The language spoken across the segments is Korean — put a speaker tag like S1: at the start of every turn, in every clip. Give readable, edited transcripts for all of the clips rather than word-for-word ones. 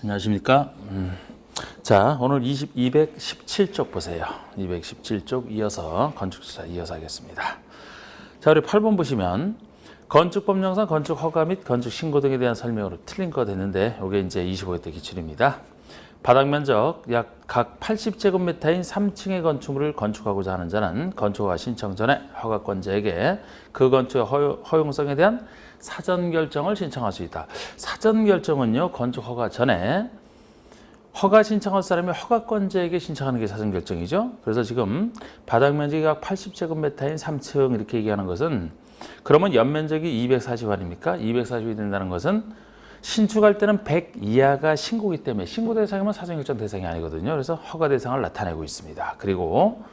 S1: 안녕하십니까. 자, 오늘 217쪽 보세요. 217쪽 이어서 건축사 이어서 하겠습니다. 자, 우리 8번 보시면 건축법령상 건축허가 및 건축신고 등에 대한 설명으로 틀린 거 됐는데 이게 이제 25회 기출입니다. 바닥 면적 약 각 80제곱미터인 3층의 건축물을 건축하고자 하는 자는 건축허가 신청 전에 허가권자에게 그 건축의 허용성에 대한 사전 결정을 신청할 수 있다. 사전 결정은요, 건축 허가 전에 허가 신청할 사람이 허가권자에게 신청하는 게 사전 결정이죠. 그래서 지금 바닥 면적이 약 80제곱미터인 3층 이렇게 얘기하는 것은, 그러면 연면적이 240아닙니까? 240이 된다는 것은 신축할 때는 100 이하가 신고기 때문에 신고 대상이면 사전 결정 대상이 아니거든요. 그래서 허가 대상을 나타내고 있습니다. 그리고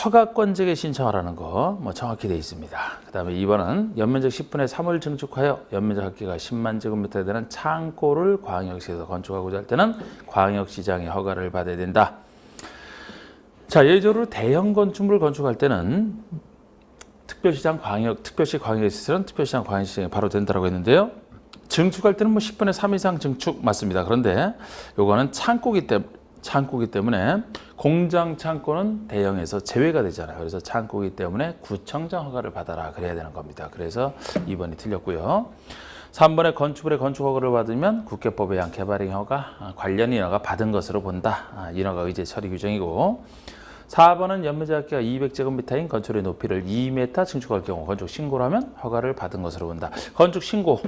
S1: 허가권자에게 신청하라는 거 정확히 되어 있습니다. 그 다음에 2번은 연면적 10분의 3을 증축하여 연면적 합계가 10만 제곱미터에 되는 창고를 광역시에서 건축하고자 할 때는 광역시장의 허가를 받아야 된다. 자, 예외적으로 대형 건축물을 건축할 때는 특별시 광역시설은 특별시장 광역시장이 바로 된다고 했는데요. 증축할 때는 10분의 3 이상 증축 맞습니다. 그런데 요거는 창고기 때문에 공장 창고는 대형에서 제외가 되잖아요. 그래서 창고이기 때문에 구청장 허가를 받아라 그래야 되는 겁니다. 그래서 2번이 틀렸고요. 3번에 건축물의 건축 허가를 받으면 국계법에 의한 개발행 허가, 관련 인허가 받은 것으로 본다. 인허가 의제 처리 규정이고, 4번은 연면적 합계가 200제곱미터인 건축의 높이를 2m 증축할 경우 건축 신고를 하면 허가를 받은 것으로 본다. 건축 신고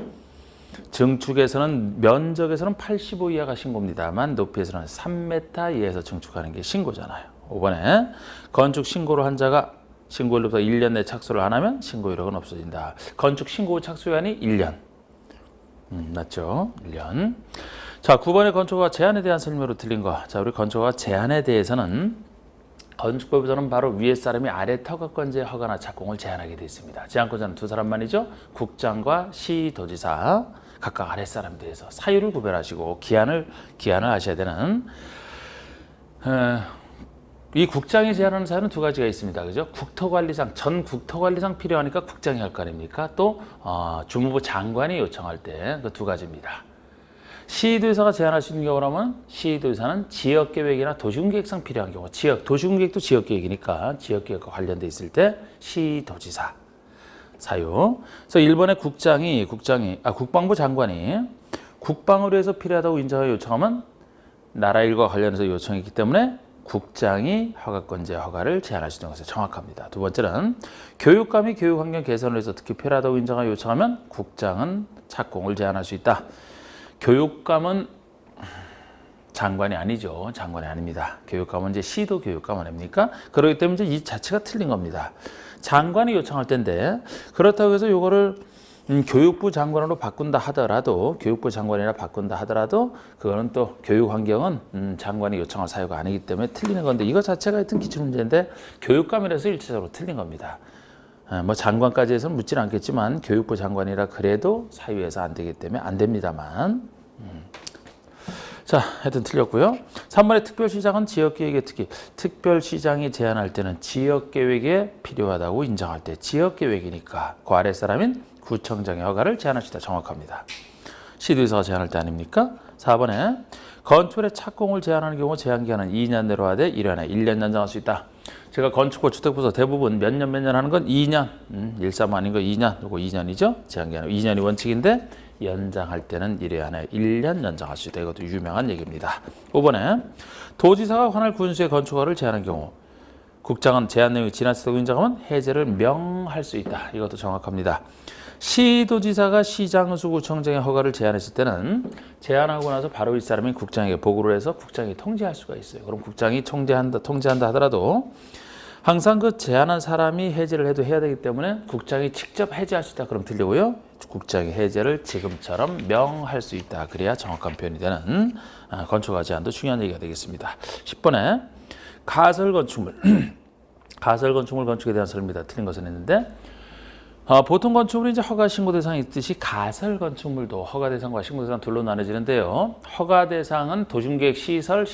S1: 증축에서는 면적에서는 85 이하가 신고입니다만 높이에서는 3m 이하에서 증축하는 게 신고잖아요. 5번에 건축 신고를 한 자가 신고일로부터 1년 내 착수를 안 하면 신고 이력은 없어진다. 건축 신고 착수기간이 1년. 맞죠? 1년. 자, 9번에 건축허가 제한에 대한 설명으로 틀린 거. 자, 우리 건축허가 제한에 대해서는 건축법에서는 바로 위에 사람이 아래 허가권자의 허가나 착공을 제한하게 되어 있습니다. 제한권자는 두 사람만이죠. 국장과 시도지사, 각각 아래 사람에 대해서 사유를 구별하시고 기한을 아셔야 되는, 이 국장이 제한하는 사유는 두 가지가 있습니다. 그죠? 국토관리상, 전 국토관리상 필요하니까 국장이 할 거 아닙니까? 또 주무부 장관이 요청할 때 그 두 가지입니다. 시도지사가 제한할 수 있는 경우라면 시도지사는 지역계획이나 도시계획상 필요한 경우, 도시계획도 지역계획이니까 지역계획과 관련돼 있을 때 시도지사 사유. 그래서 1번에 국방부 장관이 국방을 위해서 필요하다고 인정하여 요청하면 나라 일과 관련해서 요청했기 때문에 국장이 허가권자의 허가를 제한할 수 있는 것이 정확합니다. 두 번째는 교육감이 교육환경 개선을 위해서 특히 필요하다고 인정하여 요청하면 국장은 착공을 제한할 수 있다. 교육감은 장관이 아니죠. 장관이 아닙니다. 교육감은 이제 시도 교육감 아닙니까? 그렇기 때문에 이 자체가 틀린 겁니다. 장관이 요청할 텐데, 그렇다고 해서 이거를 교육부 장관으로 바꾼다 하더라도, 교육부 장관이라 바꾼다 하더라도 그거는 또 교육 환경은 장관이 요청할 사유가 아니기 때문에 틀리는 건데, 이거 자체가 하여튼 기출 문제인데 교육감이라서 일차적으로 틀린 겁니다. 장관까지 해서는 묻지는 않겠지만 교육부 장관이라 그래도 사유에서 안 되기 때문에 안 됩니다만. 자, 하여튼 틀렸고요. 3번의 특별시장은 지역계획의 특별시장이 제안할 때는 지역계획에 필요하다고 인정할 때 지역계획이니까 그 아래 사람인 구청장의 허가를 제한할 수 있다. 정확합니다. 시도지사가 제한할 때 아닙니까? 4번에 건축물의 착공을 제한하는 경우 제한기간은 2년 내로 하되 1년에 1년 연장할 수 있다. 제가 건축고 주택부서 대부분 몇 년 하는 건 2년. 1.3 아닌 거 2년. 이거 2년이죠. 제한기간은 2년이 원칙인데 연장할 때는 1회 안에 1년 연장할 수 있다. 이것도 유명한 얘기입니다. 5번에 도지사가 관할 군수의 건축허가를 제한한 경우 국장은 제한 내용이 지나치다고 인정하면 해제를 명할 수 있다. 이것도 정확합니다. 시도지사가 시장수구청장의 허가를 제한했을 때는 제한하고 나서 바로 이 사람이 국장에게 보고를 해서 국장이 통지할 수가 있어요. 그럼 국장이 통지한다 하더라도 항상 그 제한한 사람이 해제를 해도 해야 되기 때문에 국장이 직접 해제할 수 있다. 그럼 틀리고요. 국장이 해제를 지금처럼 명할 수 있다. 그래야 정확한 표현이 되는 건축허가 제한도 중요한 얘기가 되겠습니다. 10번에 가설 건축물 건축에 대한 설명입니다. 틀린 것은 있는데, 보통 건축물이 이제 허가 신고 대상이 있듯이 가설 건축물도 허가 대상과 신고 대상 둘로 나눠지는데요. 허가 대상은 도심계획 시설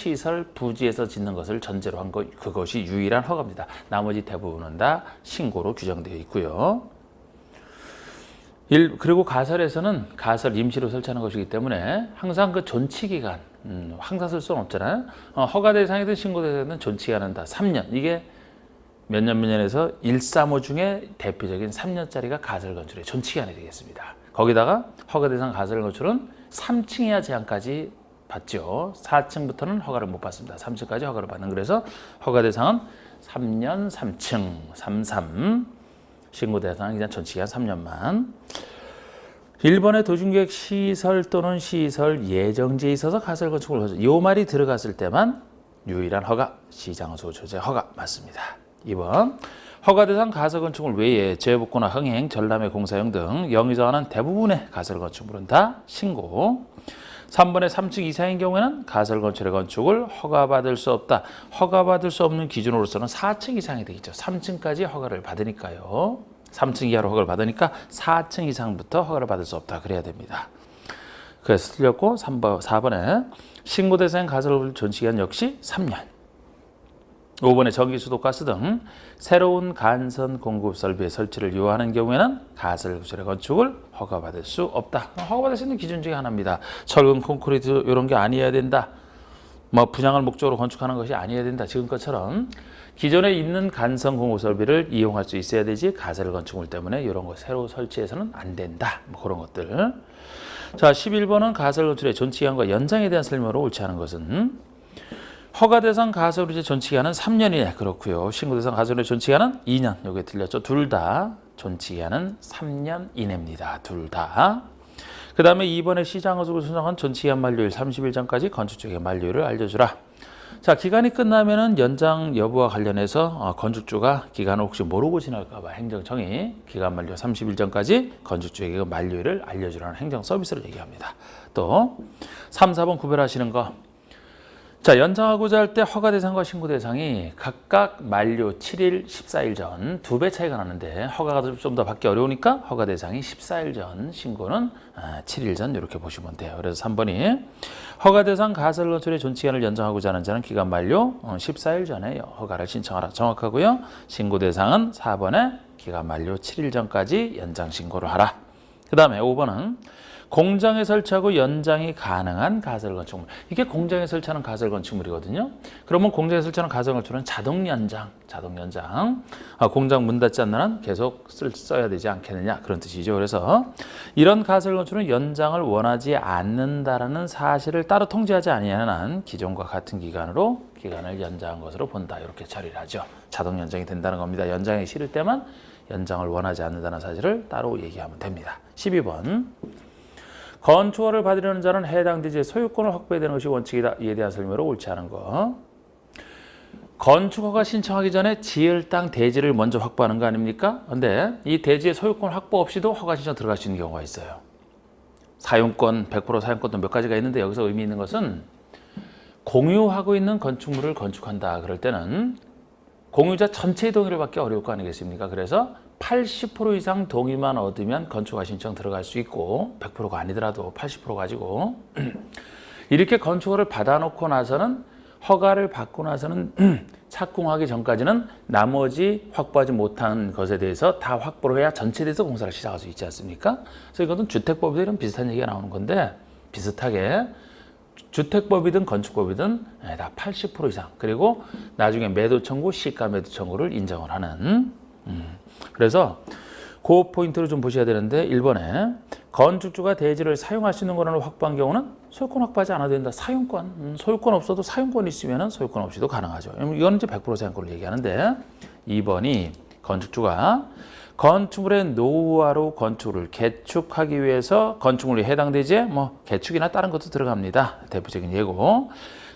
S1: 부지에서 짓는 것을 전제로 한 것, 그것이 유일한 허가입니다. 나머지 대부분은 다 신고로 규정되어 있고요. 그리고 가설에서는 가설 임시로 설치하는 것이기 때문에 항상 그 존치 기간, 항상 쓸 수는 없잖아요. 허가 대상이든 신고 대상이든 존치 기간은 다 3년. 이게 몇 년에서 135 중에 대표적인 3년짜리가 가설 건축의 존치 기간이 되겠습니다. 거기다가 허가 대상 가설 건축은 3층 이하 제한까지 받죠. 4층부터는 허가를 못 받습니다. 3층까지 허가를 받는. 그래서 허가 대상은 3년 3층 33. 신고 대상은 그냥 존치 기간 3년만. 1번의 도중계획 시설 또는 시설 예정지에 있어서 가설 건축을 허가. 이 말이 들어갔을 때만 유일한 허가, 시장소 조제 허가 맞습니다. 2번 허가 대상 가설 건축물 외에 재복구나 흥행, 전람회 공사용 등 영위 정하는 대부분의 가설 건축물은 다 신고. 3번의 3층 이상인 경우에는 가설 건축의 건축을 허가받을 수 없다. 허가받을 수 없는 기준으로서는 4층 이상이 되겠죠. 3층까지 허가를 받으니까요. 3층 이하로 허가를 받으니까 4층 이상부터 허가를 받을 수 없다. 그래야 됩니다. 그래서 틀렸고 4번에 신고 대상 가설 존치기간 역시 3년. 5번에 전기, 수도, 가스 등 새로운 간선 공급 설비의 설치를 요하는 경우에는 가설 구조의 건축을 허가받을 수 없다. 허가받을 수 있는 기준 중에 하나입니다. 철근, 콘크리트 이런 게 아니어야 된다. 뭐 분양을 목적으로 건축하는 것이 아니어야 된다. 지금 것처럼 기존에 있는 간선 공급 설비를 이용할 수 있어야 되지 가설 건축물 때문에 이런 거 새로 설치해서는 안 된다. 뭐 그런 것들. 자, 11번은 가설 건축의 존치기간과 연장에 대한 설명으로 옳지 않은 것은 허가 대상 가설의 존치기간은 3년이네. 그렇고요. 신고 대상 가설의 존치기간은 2년. 이게 틀렸죠. 둘 다 존치기간은 3년 이내입니다. 둘 다. 그 다음에 2번에 시장허수를 수정한 존치기간 만료일 30일 전까지 건축주에게 만료일을 알려주라. 자, 기간이 끝나면은 연장 여부와 관련해서 건축주가 기간을 혹시 모르고 지날까 봐 행정청이 기간 만료 30일 전까지 건축주에게 만료일을 알려주라는 행정 서비스를 얘기합니다. 또 3, 4번 구별하시는 거. 자, 연장하고자 할 때 허가 대상과 신고 대상이 각각 만료 7일, 14일 전 2배 차이가 나는데 허가가 좀 더 받기 어려우니까 허가 대상이 14일 전, 신고는 7일 전 이렇게 보시면 돼요. 그래서 3번이 허가 대상 가설 건축의 존치기간을 연장하고자 하는 자는 기간 만료 14일 전에 허가를 신청하라. 정확하고요. 신고 대상은 4번에 기간 만료 7일 전까지 연장 신고를 하라. 그 다음에 5번은 공장에 설치하고 연장이 가능한 가설 건축물. 이게 공장에 설치하는 가설 건축물이거든요. 그러면 공장에 설치하는 가설 건축물은 자동 연장. 공장 문 닫지 않는 한 계속 써야 되지 않겠느냐 그런 뜻이죠. 그래서 이런 가설 건축은 연장을 원하지 않는다라는 사실을 따로 통지하지 아니하는 한 기존과 같은 기간으로 기간을 연장한 것으로 본다. 이렇게 처리를 하죠. 자동 연장이 된다는 겁니다. 연장이 싫을 때만 연장을 원하지 않는다는 사실을 따로 얘기하면 됩니다. 12번. 건축허를 받으려는 자는 해당 대지의 소유권을 확보해야 되는 것이 원칙이다. 이에 대한 설명으로 옳지 않은 거. 건축허가 신청하기 전에 지을 땅 대지를 먼저 확보하는 거 아닙니까? 근데 이 대지의 소유권 확보 없이도 허가 신청 들어갈 수 있는 경우가 있어요. 사용권, 100% 사용권도 몇 가지가 있는데 여기서 의미 있는 것은 공유하고 있는 건축물을 건축한다. 그럴 때는 공유자 전체의 동의를 받기 어려울 거 아니겠습니까? 그래서 80% 이상 동의만 얻으면 건축허가 신청 들어갈 수 있고 100%가 아니더라도 80% 가지고 이렇게 건축허를 받아놓고 나서는 허가를 받고 나서는 착공하기 전까지는 나머지 확보하지 못한 것에 대해서 다 확보를 해야 전체에 대해서 공사를 시작할 수 있지 않습니까? 그래서 이것은 주택법이든 비슷한 얘기가 나오는 건데 비슷하게 주택법이든 건축법이든 다 80% 이상 그리고 나중에 매도 청구, 시가 매도 청구를 인정을 하는 그래서 그 포인트를 좀 보셔야 되는데 1번에 건축주가 대지를 사용할 수 있는 권한을 확보한 경우는 소유권 확보하지 않아도 된다. 사용권, 소유권 없어도 사용권 있으면 소유권 없이도 가능하죠. 이건 이제 100% 사용권을 얘기하는데 2번이 건축주가 건축물의 노후화로 건축을 개축하기 위해서 건축물이 해당 대지에 뭐 개축이나 다른 것도 들어갑니다. 대표적인 예고.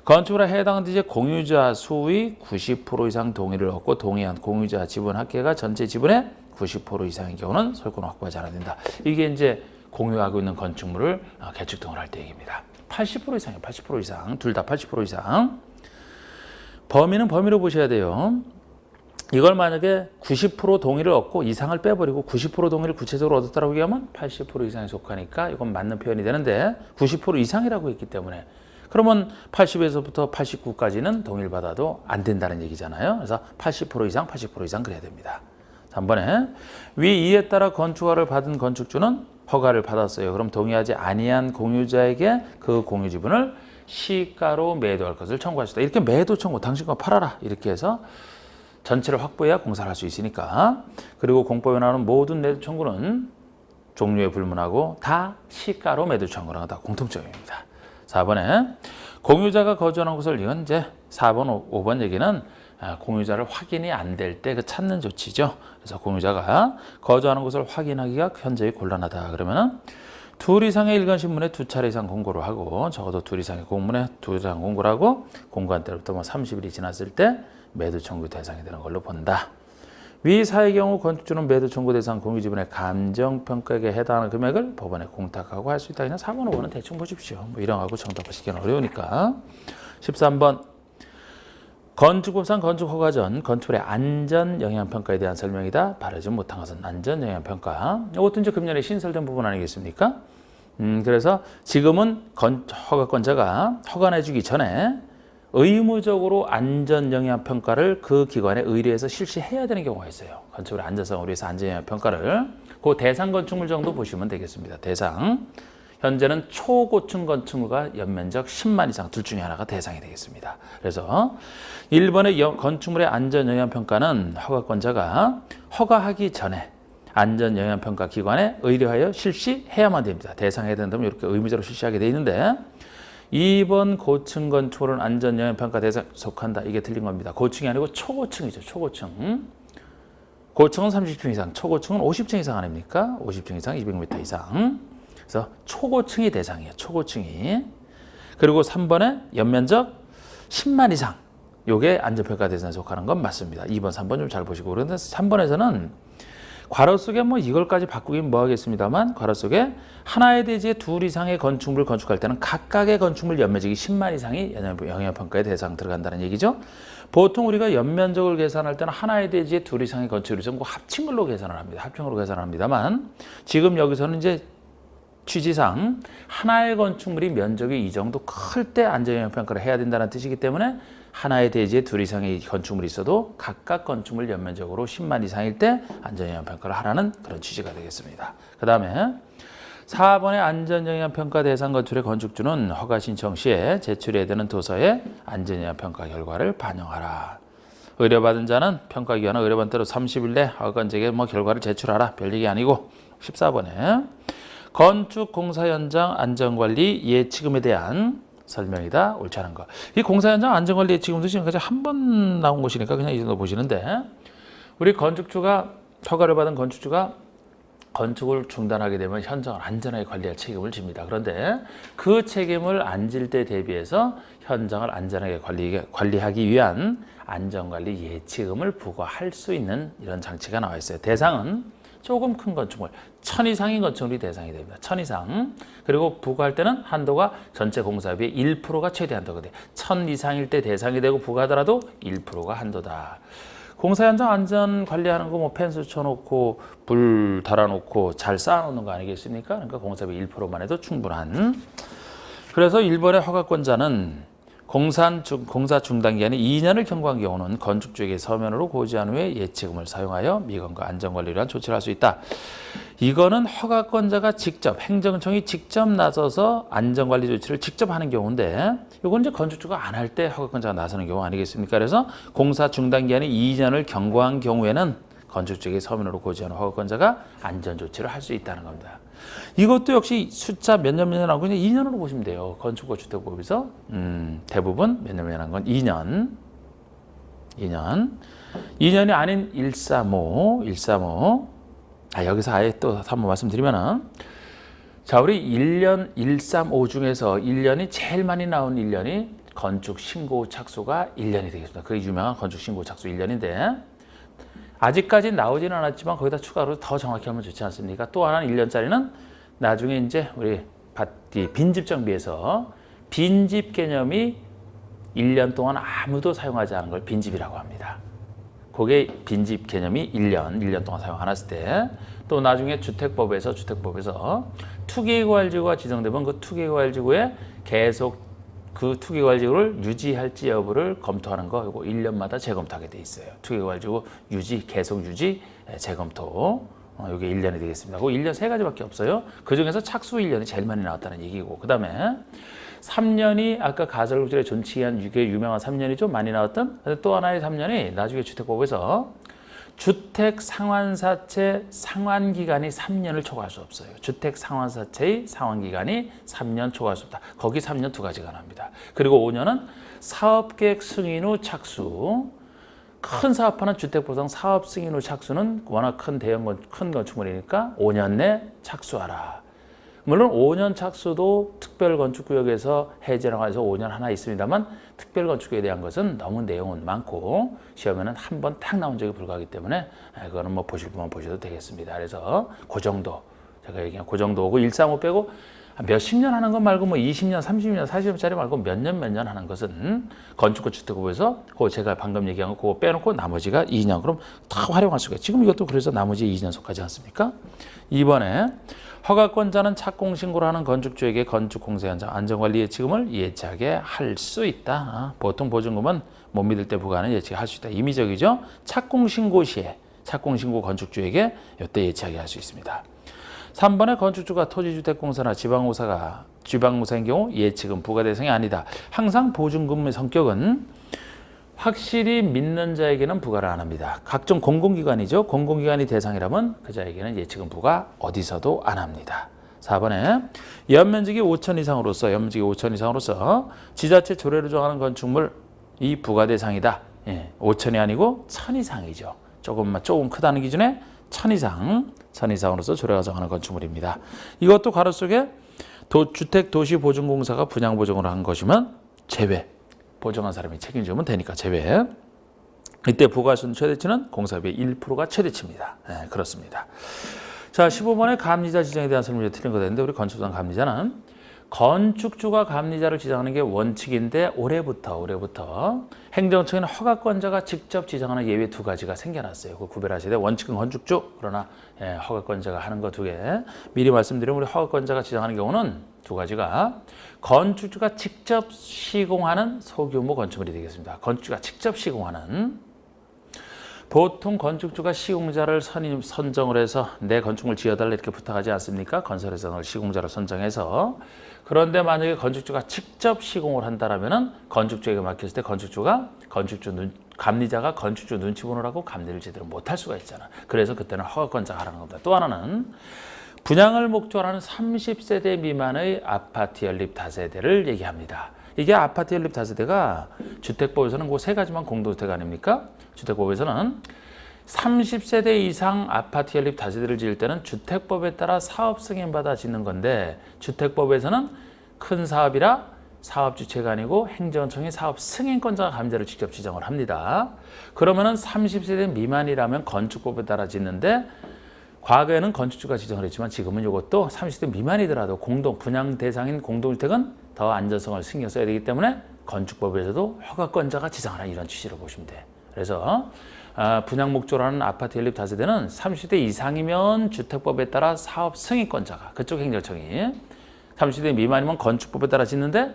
S1: 건축물에 해당 대지의 공유자 수의 90% 이상 동의를 얻고 동의한 공유자 지분 합계가 전체 지분의 90% 이상인 경우는 소유권 확보하지 않아야 된다. 이게 이제 공유하고 있는 건축물을 개축 등을 할 때 얘기입니다. 80% 이상이에요. 80% 이상. 둘 다 80% 이상. 범위는 범위로 보셔야 돼요. 이걸 만약에 90% 동의를 얻고 이상을 빼버리고 90% 동의를 구체적으로 얻었다고 얘기하면 80% 이상에 속하니까 이건 맞는 표현이 되는데 90% 이상이라고 했기 때문에 그러면 80에서부터 89까지는 동의를 받아도 안 된다는 얘기잖아요. 그래서 80% 이상, 80% 이상 그래야 됩니다. 3번에 위 이에 따라 건축허가를 받은 건축주는 허가를 받았어요. 그럼 동의하지 아니한 공유자에게 그 공유 지분을 시가로 매도할 것을 청구할 수 있다. 이렇게 매도 청구, 당신 거 팔아라. 이렇게 해서 전체를 확보해야 공사를 할 수 있으니까. 그리고 공법에 나오는 모든 매도 청구는 종류에 불문하고 다 시가로 매도 청구랑 다 공통점입니다. 4번에 공유자가 거주하는 곳을, 이건 이제 4번, 5번 얘기는 공유자를 확인이 안 될 때 그 찾는 조치죠. 그래서 공유자가 거주하는 곳을 확인하기가 현저히 곤란하다. 그러면은 둘 이상의 일간 신문에 2차례 이상 공고를 하고, 적어도 둘 이상의 공문에 2 이상 공고를 하고, 공고한 때로부터 30일이 지났을 때 매도 청구 대상이 되는 걸로 본다. 위 사의 경우 건축주는 매도 청구 대상 공유 지분의 감정평가액에 해당하는 금액을 법원에 공탁하고 할 수 있다. 그냥 4번, 5번은 대충 보십시오. 뭐 이런 거하고 정답화시키기는 어려우니까. 13번. 건축법상 건축허가 전 건축물의 안전영향평가에 대한 설명이다. 바르지 못한 것은 안전영향평가. 이것도 이제 금년에 신설된 부분 아니겠습니까? 그래서 지금은 허가권자가 허가 내주기 전에 의무적으로 안전영향평가를 그 기관에 의뢰해서 실시해야 되는 경우가 있어요. 건축물의 안전성을 위해서 안전영향평가를. 그 대상 건축물 정도 보시면 되겠습니다. 대상. 현재는 초고층 건축물과 연면적 10만 이상 둘 중에 하나가 대상이 되겠습니다. 그래서 1번의 건축물의 안전영향평가는 허가권자가 허가하기 전에 안전영향평가 기관에 의뢰하여 실시해야만 됩니다. 대상에 된다면 이렇게 의무적으로 실시하게 돼 있는데, 2번 고층 건축물은 안전영향평가 대상 속한다. 이게 틀린 겁니다. 고층이 아니고 초고층이죠. 초고층. 고층은 30층 이상, 초고층은 50층 이상 아닙니까? 50층 이상, 200m 이상. 그래서 초고층이 대상이에요. 초고층이. 그리고 3번에 연면적 10만 이상. 요게 안전평가 대상에 속하는 건 맞습니다. 2번, 3번 좀 잘 보시고. 그런데 3번에서는 괄호 속에 뭐 이걸까지 바꾸긴 뭐 하겠습니다만, 괄호 속에 하나의 대지에 둘 이상의 건축물을 건축할 때는 각각의 건축물 연면적이 10만 이상이 영향평가의 대상 들어간다는 얘기죠. 보통 우리가 연면적을 계산할 때는 하나의 대지에 둘 이상의 건축물이 있으면 합친 걸로 계산을 합니다. 합친 걸로 계산을 합니다만, 지금 여기서는 이제 취지상 하나의 건축물이 면적이 이 정도 클 때 안전영향평가를 해야 된다는 뜻이기 때문에 하나의 대지에 둘 이상의 건축물이 있어도 각각 건축물 연면적으로 10만 이상일 때 안전영향평가를 하라는 그런 취지가 되겠습니다. 그 다음에 4번의 안전영향평가 대상 건축의 건축주는 허가 신청 시에 제출해야 되는 도서에 안전영향평가 결과를 반영하라. 의뢰받은 자는 평가기관은 의뢰받은 대로 30일 내 허가건자에게 결과를 제출하라. 별 얘기 아니고. 14번에 건축 공사 현장 안전관리 예치금에 대한 설명이다. 옳지 않은 거. 이 공사 현장 안전관리 예치금도 지금까지 한 번 나온 것이니까 그냥 이 정도 보시는데, 우리 건축주가 허가를 받은 건축주가 건축을 중단하게 되면 현장을 안전하게 관리할 책임을 집니다. 그런데 그 책임을 안 질 때 대비해서 현장을 안전하게 관리하기 위한 안전관리 예치금을 부과할 수 있는 이런 장치가 나와 있어요. 대상은 조금 큰 건축물, 1000 이상인 건축물이 대상이 됩니다. 1000 이상. 그리고 부과할 때는 한도가 전체 공사비의 1%가 최대 한도가 돼요. 1000 이상일 때 대상이 되고 부과하더라도 1%가 한도다. 공사 현장 안전 관리하는 거 뭐 펜스 쳐놓고 불 달아놓고 잘 쌓아놓는 거 아니겠습니까? 그러니까 공사비 1%만 해도 충분한. 그래서 1번의 허가권자는 공사 중단 기간이 2년을 경과한 경우는 건축주에게 서면으로 고지한 후에 예치금을 사용하여 미관과 안전관리를 위한 조치를 할 수 있다. 이거는 허가권자가 직접, 행정청이 직접 나서서 안전관리 조치를 직접 하는 경우인데, 이건 이제 건축주가 안 할 때 허가권자가 나서는 경우 아니겠습니까? 그래서 공사 중단 기간이 2년을 경과한 경우에는 건축주에게 서면으로 고지한 허가권자가 안전조치를 할 수 있다는 겁니다. 이것도 역시 숫자 몇 년 나오고 그냥 2년으로 보시면 돼요. 건축과 주택법에서 대부분 몇 년 한 건 2년. 2년이 아닌 135. 여기서 아예 또 한번 말씀드리면은, 자, 우리 1년 135 중에서 1년이 제일 많이 나온 1년이 건축 신고 착수가 1년이 되겠습니다. 그게 유명한 건축 신고 착수 1년인데, 아직까지 나오지는 않았지만 거기다 추가로 더 정확히 하면 좋지 않습니까? 또 하나는 1년짜리는 나중에 이제 우리 빈집 정비에서 빈집 개념이 1년 동안 아무도 사용하지 않은 걸 빈집이라고 합니다. 그게 빈집 개념이 1년 동안 사용 안 했을 때. 또 나중에 주택법에서 투기과열지구가 지정되면 그 투기과열지구에 계속 그 투기과열지구를 유지할지 여부를 검토하는 거 이거 1년마다 재검토하게 돼 있어요. 투기과열지구 유지, 계속 유지, 재검토. 이게 1년이 되겠습니다. 그 1년 3가지밖에 없어요. 그중에서 착수 1년이 제일 많이 나왔다는 얘기고, 그 다음에 3년이 아까 가설구절의 존치기한 이게 유명한 3년이죠. 많이 나왔던. 또 하나의 3년이 나중에 주택법에서 주택 상환사채 상환기간이 3년을 초과할 수 없어요. 주택 상환사채의 상환기간이 3년 초과할 수 없다. 거기 3년 2가지가 나옵니다. 그리고 5년은 사업계획 승인 후 착수. 큰 사업하는 주택보상 사업 승인 후 착수는 워낙 큰 큰 건축물이니까 5년 내 착수하라. 물론 5년 착수도 특별건축구역에서 해제라고 해서 5년 하나 있습니다만 특별건축구역에 대한 것은 너무 내용은 많고 시험에는 한 번 탁 나온 적이 불과하기 때문에 그거는 뭐 보실 분만 보셔도 되겠습니다. 그래서 그 정도 제가 얘기한 그 정도고 135 빼고 몇십 년 하는 것 말고 뭐 20년, 30년, 40년짜리 말고 몇 년 하는 것은 건축과 주택법에서 그거 제가 방금 얘기한 거 그거 빼놓고 나머지가 2년 그럼 다 활용할 수가 있어요. 지금 이것도 그래서 나머지 2년 속하지 않습니까? 이번에 허가권자는 착공신고를 하는 건축주에게 건축공사 현장 안전관리 예치금을 예치하게 할 수 있다. 보통 보증금은 못 믿을 때 부과하는 예치할 수 있다. 임의적이죠. 착공신고 시에 착공신고 건축주에게 이때 예치하게 할 수 있습니다. 3번에 건축주가 토지주택공사나 지방공사인 경우 예치금 부과 대상이 아니다. 항상 보증금의 성격은 확실히 믿는 자에게는 부과를 안 합니다. 각종 공공기관이죠. 공공기관이 대상이라면 그 자에게는 예치금 부과 어디서도 안 합니다. 4번에 연면적이 5천 이상으로서 지자체 조례로 정하는 건축물 이 부과 대상이다. 5천이 아니고 1,000 이상이죠. 조금 크다는 기준에 1,000 이상으로서 조례가 정하는 건축물입니다. 이것도 가로 속에 주택도시보증공사가 분양보증을 한 것이면 제외. 보증한 사람이 책임지면 되니까 제외. 이때 부과할 수 있는 최대치는 공사비의 1%가 최대치입니다. 그렇습니다. 자, 15번에 감리자 지정에 대한 설명이 틀린 거 되는데 우리 건축상 감리자는 건축주가 감리자를 지정하는 게 원칙인데 올해부터 행정청에는 허가권자가 직접 지정하는 예외 2가지가 생겨났어요. 그 구별하셔야 돼요. 원칙은 건축주, 그러나 허가권자가 하는 거 2개. 미리 말씀드리면 우리 허가권자가 지정하는 경우는 2가지가 건축주가 직접 시공하는 소규모 건축물이 되겠습니다. 건축주가 직접 시공하는 보통 건축주가 시공자를 선정을 해서 내 건축물 지어달라 이렇게 부탁하지 않습니까? 건설회사는 시공자를 선정해서. 그런데 만약에 건축주가 직접 시공을 한다라면은 건축주에게 맡겼을 때 감리자가 건축주 눈치 보느라고 감리를 제대로 못할 수가 있잖아. 그래서 그때는 허가권자가 하라는 겁니다. 또 하나는 분양을 목적으로 하는 30세대 미만의 아파트 연립 다세대를 얘기합니다. 이게 아파트 연립 다세대가 주택법에서는 그 3가지만 공동주택 아닙니까? 주택법에서는 30세대 이상 아파트 연립 다세대를 지을 때는 주택법에 따라 사업 승인받아 짓는 건데 주택법에서는 큰 사업이라 사업주체가 아니고 행정청이 사업 승인권자가 감리자를 직접 지정을 합니다. 그러면은 30세대 미만이라면 건축법에 따라 짓는데 과거에는 건축주가 지정을 했지만 지금은 이것도 30대 미만이더라도 분양 대상인 공동주택은 더 안전성을 신경 써야 되기 때문에 건축법에서도 허가권자가 지정하라 이런 취지로 보시면 돼. 그래서 분양 목적으로 하는 아파트 연립 다세대는 30대 이상이면 주택법에 따라 사업 승인권자가 그쪽 행정청이 30대 미만이면 건축법에 따라 짓는데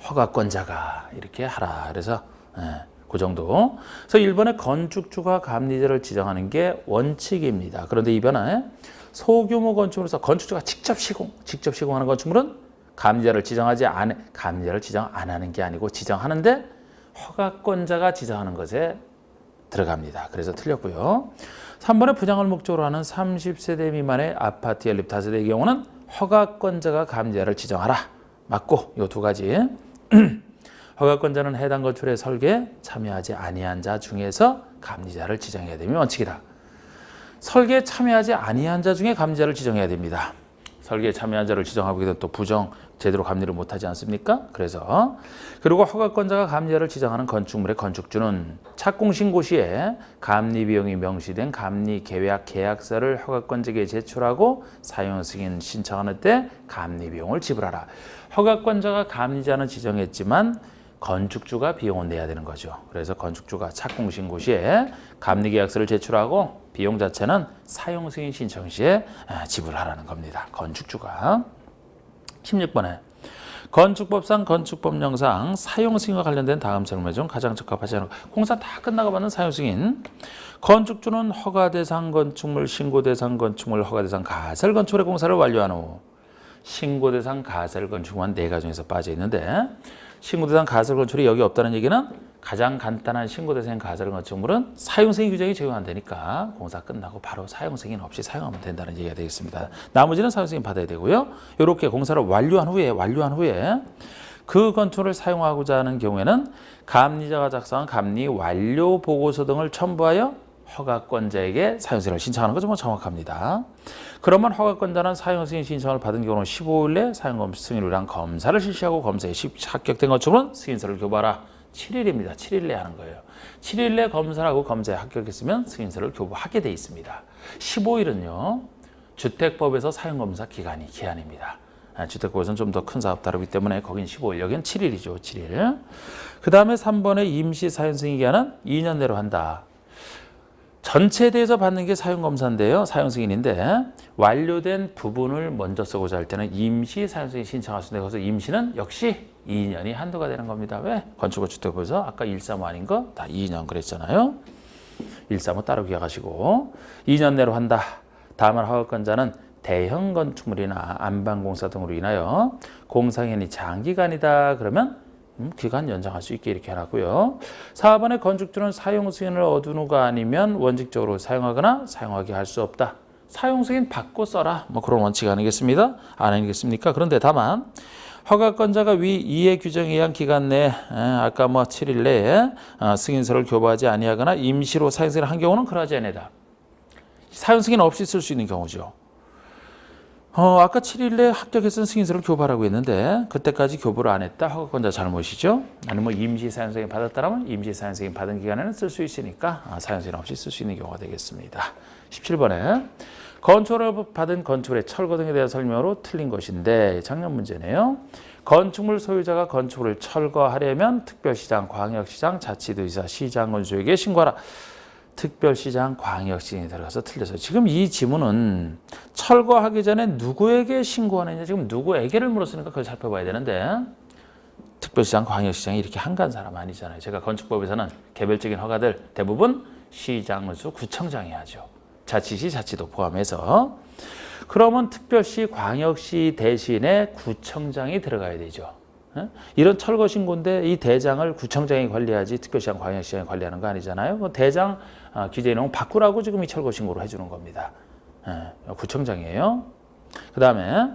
S1: 허가권자가 이렇게 하라. 그래서 그 정도. 그래서 1번에 건축주가 감리자를 지정하는 게 원칙입니다. 그런데 이번에 소규모 건축물에서 건축주가 직접 시공하는 건축물은 감리자를 지정 안 하는 게 아니고 지정하는데 허가권자가 지정하는 것에 들어갑니다. 그래서 틀렸고요. 3번에 분양을 목적으로 하는 30세대 미만의 아파트 연립 다세대의 경우는 허가권자가 감리자를 지정하라. 맞고 이 2가지. 허가권자는 해당 건축물의 설계에 참여하지 아니한 자 중에서 감리자를 지정해야 되면 원칙이다. 설계에 참여하지 아니한 자 중에 감리자를 지정해야 됩니다. 설계에 참여한 자를 지정하고 있는 또 제대로 감리를 못하지 않습니까? 그리고 허가권자가 감리자를 지정하는 건축물의 건축주는 착공신고 시에 감리 비용이 명시된 감리 계약 계약서를 허가권자에게 제출하고 사용 승인 신청하는 때 감리 비용을 지불하라. 허가권자가 감리자는 지정했지만 건축주가 비용을 내야 되는 거죠. 그래서 건축주가 착공신고 시에 감리계약서를 제출하고 비용 자체는 사용승인 신청 시에 지불하라는 겁니다. 건축주가. 16번에 건축법상 건축법령상 사용 승인과 관련된 다음 설명 중 가장 적합하지 않은 공사 다 끝나고 받는 사용 승인. 건축주는 허가 대상 건축물, 신고 대상 건축물, 허가 대상 가설 건축물의 공사를 완료한 후 신고 대상 가설 건축물만 4가지 중에서 빠져 있는데 신고 대상 가설 건축물이 여기 없다는 얘기는 가장 간단한 신고 대상 가설 건축물은 사용 승인 규정이 적용 안 되니까 공사 끝나고 바로 사용 승인 없이 사용하면 된다는 얘기가 되겠습니다. 나머지는 사용 승인 받아야 되고요. 이렇게 공사를 완료한 후에 그 건축물을 사용하고자 하는 경우에는 감리자가 작성한 감리 완료 보고서 등을 첨부하여 허가권자에게 사용 승인을 신청하는 것은 정확합니다. 그러면 허가권자는 사용 승인 신청을 받은 경우는 15일 내 사용 승인을 위한 검사를 실시하고 검사에 합격된 건축물은 승인서를 교부하라. 7일입니다. 7일 내에 하는 거예요. 7일 내 검사하고 검사에 합격했으면 승인서를 교부하게 돼 있습니다. 15일은요. 주택법에서 사용검사 기한입니다. 주택법에서는 좀 더 큰 사업 다루기 때문에 거긴 15일, 여기는 7일이죠. 7일. 그 다음에 3번의 임시 사용 승인 기한은 2년 내로 한다. 전체에 대해서 받는 게 사용검사인데요. 사용승인인데 완료된 부분을 먼저 쓰고자 할 때는 임시 사용승인 신청할 수 있는데 거기서 임시는 역시 2년이 한도가 되는 겁니다. 왜? 건축과 주택법에서 아까 135 아닌 거 다 2년 그랬잖아요. 135 따로 기억하시고 2년 내로 한다. 다만 허가권자는 대형 건축물이나 안방공사 등으로 인하여 공사기간이 장기간이다. 그러면 기간 연장할 수 있게 이렇게 해놨고요. 4번의 건축주는 사용 승인을 얻은 후가 아니면 원칙적으로 사용하거나 사용하게 할 수 없다. 사용 승인 받고 써라. 뭐 그런 원칙 아니겠습니까? 아니겠습니까? 그런데 다만 허가권자가 위 이해 규정에 의한 기간 내에 아까 7일 내에 승인서를 교부하지 아니하거나 임시로 사용 승인을 한 경우는 그러하지 아니다. 사용 승인 없이 쓸 수 있는 경우죠. 아까 7일 내에 합격했으면 승인서를 교부하라고 했는데 그때까지 교부를 안 했다. 허가권자 잘못이죠. 아니면 임시 사용 승인 받았다면 임시 사용 승인 받은 기간에는 쓸 수 있으니까 사용 승인 없이 쓸 수 있는 경우가 되겠습니다. 17번에 건축을 받은 건축물의 철거 등에 대한 설명으로 틀린 것인데 작년 문제네요. 건축물 소유자가 건축물을 철거하려면 특별시장, 광역시장, 자치도지사, 시장건수에게 신고하라. 특별시장, 광역시장에 들어가서 틀려서 지금 이 지문은 철거하기 전에 누구에게 신고하느냐 지금 누구에게를 물었으니까 그걸 살펴봐야 되는데 특별시장, 광역시장이 이렇게 한가한 사람 아니잖아요. 제가 건축법에서는 개별적인 허가들 대부분 시장군수, 구청장이 하죠. 자치시, 자치도 포함해서. 그러면 특별시, 광역시 대신에 구청장이 들어가야 되죠. 이런 철거 신고인데 이 대장을 구청장이 관리하지 특별시장, 광역시장이 관리하는 거 아니잖아요. 대장 규제 내용 바꾸라고 지금 이 철거 신고를 해주는 겁니다. 구청장이에요. 그 다음에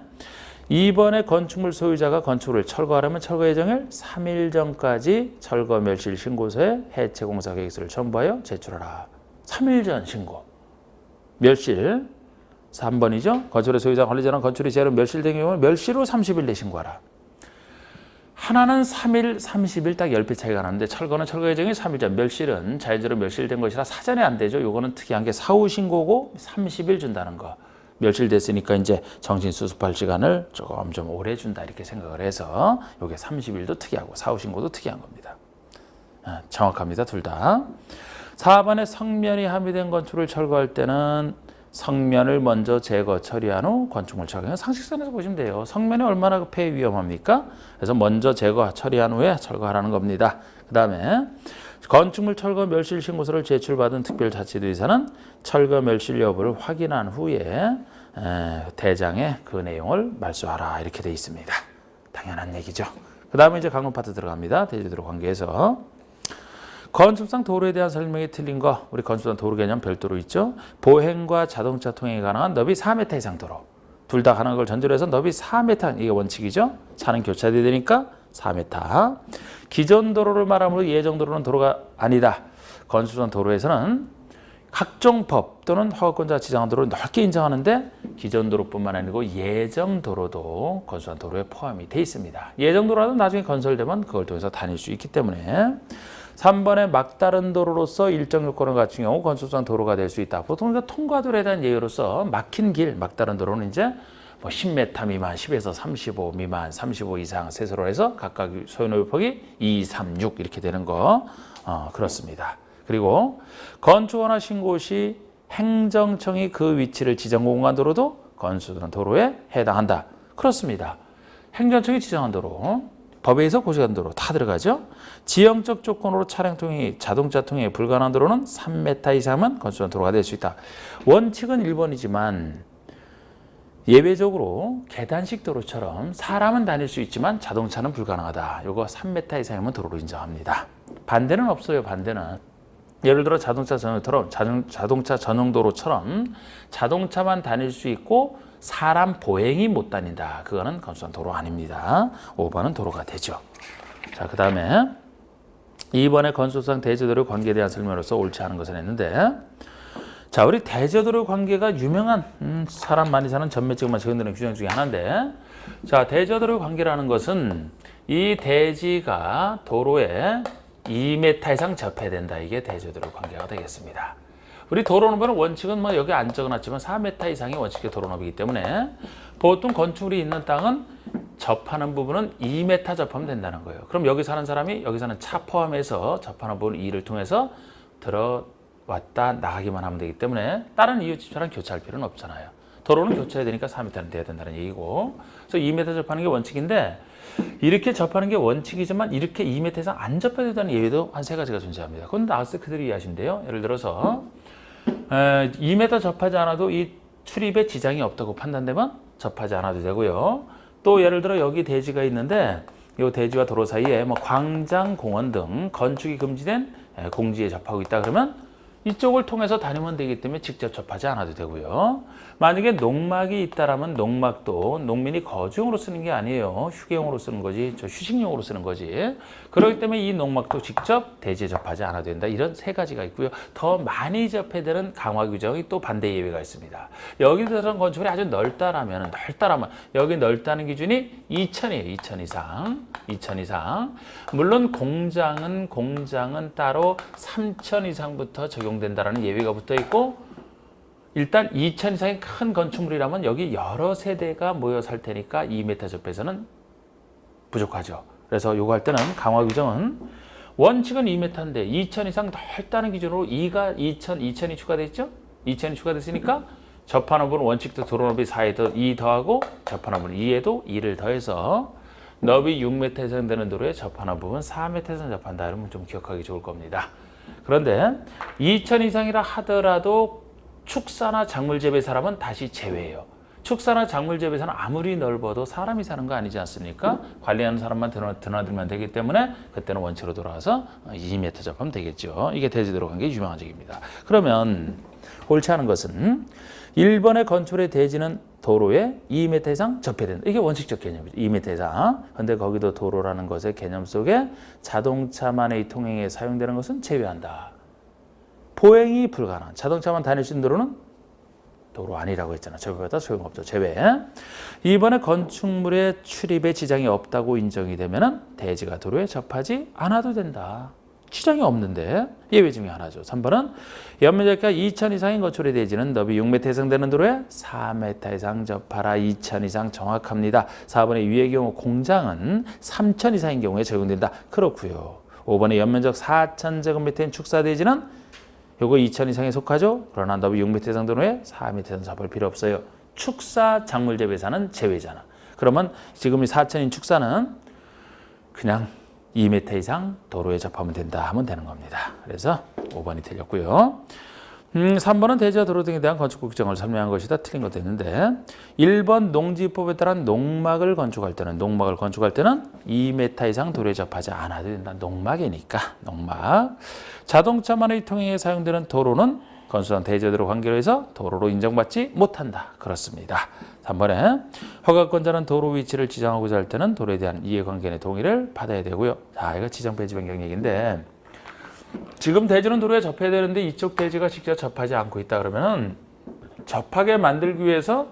S1: 2번에 건축물 소유자가 건축물을 철거하려면 철거 예정일 3일 전까지 철거 멸실 신고서에 해체 공사 계획서를 첨부하여 제출하라. 3일 전 신고. 멸실 3번이죠. 건축물의 소유자 관리자는 건축물이 제로 멸실된 경우는 멸실 후 30일 내 신고하라. 하나는 3일, 30일 딱 10배 차이가 나는데 철거는 철거 예정이 3일 전, 멸실은 자연적으로 멸실된 것이라 사전에 안 되죠. 요거는 특이한 게 사후 신고고 30일 준다는 거. 멸실됐으니까 이제 정신 수습할 시간을 조금 좀 오래 준다 이렇게 생각을 해서 요게 30일도 특이하고 사후 신고도 특이한 겁니다. 정확합니다. 둘 다. 4번에 성면이 함유된 건축을 철거할 때는 성면을 먼저 제거 처리한 후 건축물 철거. 상식선에서 보시면 돼요. 성면이 얼마나 폐해 위험합니까? 그래서 먼저 제거 처리한 후에 철거하라는 겁니다. 그 다음에 건축물 철거 멸실 신고서를 제출받은 특별자치도지사는 철거 멸실 여부를 확인한 후에 대장에 그 내용을 말소하라 이렇게 돼 있습니다. 당연한 얘기죠. 그 다음에 이제 강론 파트 들어갑니다. 대지도로 관계해서. 건축상 도로에 대한 설명이 틀린 거 우리 건축상 도로 개념 별도로 있죠. 보행과 자동차 통행이 가능한 너비 4m 이상 도로. 둘 다 가능한 걸 전제로 해서 너비 4m 이게 원칙이죠. 차는 교차돼야 되니까 4m. 기존 도로를 말하므로 예정 도로는 도로가 아니다. 건축상 도로에서는 각종 법 또는 허가권자가 지정한 도로를 넓게 인정하는데 기존 도로뿐만 아니고 예정 도로도 건축상 도로에 포함이 돼 있습니다. 예정 도로는 나중에 건설되면 그걸 통해서 다닐 수 있기 때문에 3번에 막다른 도로로서 일정 요건을 갖춘 경우 건축상 도로가 될 수 있다. 보통 통과도로에 대한 예로서 막힌 길, 막다른 도로는 이제 10m 미만, 10에서 35 미만, 35 이상 세서로 해서 각각 소요 폭이 2, 3, 6 이렇게 되는 거 그렇습니다. 그리고 건축허가 신고 시 행정청이 그 위치를 지정 공간 도로도 건축상 도로에 해당한다. 그렇습니다. 행정청이 지정한 도로, 법에 의해서 고시한 도로 다 들어가죠. 지형적 조건으로 차량 통행이, 자동차 통행이 불가능한 도로는 3m 이상은 건수한 도로가 될 수 있다. 원칙은 1번이지만 예외적으로 계단식 도로처럼 사람은 다닐 수 있지만 자동차는 불가능하다. 이거 3m 이상이면 도로로 인정합니다. 반대는 없어요. 반대는. 예를 들어 자동차 전용 도로처럼 자동차만 다닐 수 있고 사람 보행이 못 다닌다. 그거는 건수한 도로 아닙니다. 5번은 도로가 되죠. 자, 그 다음에 2번의 건수상 대저도로 관계에 대한 설명으로서 옳지 않은 것을 했는데, 자, 우리 대저도로 관계가 유명한 사람 많이 사는 전매증만 적용되는 규정 중에 하나인데, 자, 대저도로 관계라는 것은 이 대지가 도로에 2m 이상 접해야 된다. 이게 대저도로 관계가 되겠습니다. 우리 도로노비는 원칙은 뭐 여기 안 적어놨지만 4m 이상이 원칙의 도로노비이기 때문에 보통 건축물이 있는 땅은 접하는 부분은 2m 접하면 된다는 거예요. 그럼 여기 사는 사람이 여기 사는 차 포함해서 접하는 부분 2를 통해서 들어왔다 나가기만 하면 되기 때문에 다른 이웃 집사랑 교차할 필요는 없잖아요. 도로는 교차해야 되니까 4m는 돼야 된다는 얘기고, 그래서 2m 접하는 게 원칙인데, 이렇게 접하는 게 원칙이지만 이렇게 2m 이상 안 접해야 된다는 예외도 한 3가지가 존재합니다. 그건 나왔을 때 그대로 이해하시면 돼요. 예를 들어서 2m 접하지 않아도 이 출입에 지장이 없다고 판단되면 접하지 않아도 되고요. 또 예를 들어 여기 대지가 있는데 이 대지와 도로 사이에 뭐 광장, 공원 등 건축이 금지된 공지에 접하고 있다 그러면 이쪽을 통해서 다니면 되기 때문에 직접 접하지 않아도 되고요. 만약에 농막이 있다라면 농막도 농민이 거주용으로 쓰는 게 아니에요. 휴게용으로 쓰는 거지, 휴식용으로 쓰는 거지. 그렇기 때문에 이 농막도 직접 대지에 접하지 않아도 된다. 이런 3가지가 있고요. 더 많이 접해야 되는 강화 규정이 또 반대 예외가 있습니다. 여기 들어선 건축물이 아주 넓다라면 여기 넓다는 기준이 2,000이에요. 2,000 이상. 2,000 이상. 물론 공장은 따로 3,000 이상부터 적용된다라는 예외가 붙어 있고, 일단 2,000 이상의 큰 건축물이라면 여기 여러 세대가 모여 살 테니까 2m 접해서는 부족하죠. 그래서 요거 할 때는 강화 규정은 원칙은 2m인데 2,000 이상 넓다는 기준으로 2,000이 추가됐죠? 2,000이 추가됐으니까 접하는 부분 원칙도 도로 너비 4에 2 더하고 접하는 부분 2에도 2를 더해서 너비 6m 이상 되는 도로에 접하는 부분 4m 이상 접한다. 이러면 좀 기억하기 좋을 겁니다. 그런데 2,000 이상이라 하더라도 축사나 작물 재배 사람은 다시 제외해요. 축사나 작물 재배사는 아무리 넓어도 사람이 사는 거 아니지 않습니까? 관리하는 사람만 드나들면 되기 때문에 그때는 원칙으로 돌아와서 2m 접하면 되겠죠. 이게 대지도로 관계 유명한 적입니다. 그러면 옳지 않은 것은 1번의 건축물의 대지는 도로에 2m 이상 접해야 된다. 이게 원칙적 개념이죠. 2m 이상. 근데 거기도 도로라는 것의 개념 속에 자동차만의 통행에 사용되는 것은 제외한다. 보행이 불가능한 자동차만 다닐 수 있는 도로는 도로 아니라고 했잖아. 제외보다 소용없죠. 제외. 이번에 건축물의 출입에 지장이 없다고 인정이 되면은 대지가 도로에 접하지 않아도 된다. 지장이 없는데 예외 중에 하나죠. 3번은 연면적가 2,000 이상인 건축물의 대지는 너비 6m 이상 되는 도로에 4m 이상 접하라. 2,000 이상 정확합니다. 4번의 위의 경우 공장은 3,000 이상인 경우에 적용된다. 그렇고요. 5번의 연면적 4,000제곱미터인 축사대지는 요거 2,000 이상에 속하죠. 그러나 너비 6m 이상 도로에 4m 이상 접할 필요 없어요. 축사 작물 재배사는 제외잖아. 그러면 지금 이 4,000인 축사는 그냥 2m 이상 도로에 접하면 된다 하면 되는 겁니다. 그래서 5번이 틀렸고요. 3번은 대지와 도로 등에 대한 건축 규정을 설명한 것이다. 틀린 것도 있는데 1번 농지법에 따른 농막을 건축할 때는 2m 이상 도로에 접하지 않아도 된다. 농막이니까. 농막. 자동차만의 통행에 사용되는 도로는 건수상 대지도로 관계로 해서 도로로 인정받지 못한다. 그렇습니다. 3번에 허가권자는 도로 위치를 지정하고자 할 때는 도로에 대한 이해관계의 동의를 받아야 되고요. 자, 이거 지정 폐지 변경 얘기인데 지금 대지는 도로에 접해야 되는데 이쪽 대지가 직접 접하지 않고 있다 그러면 접하게 만들기 위해서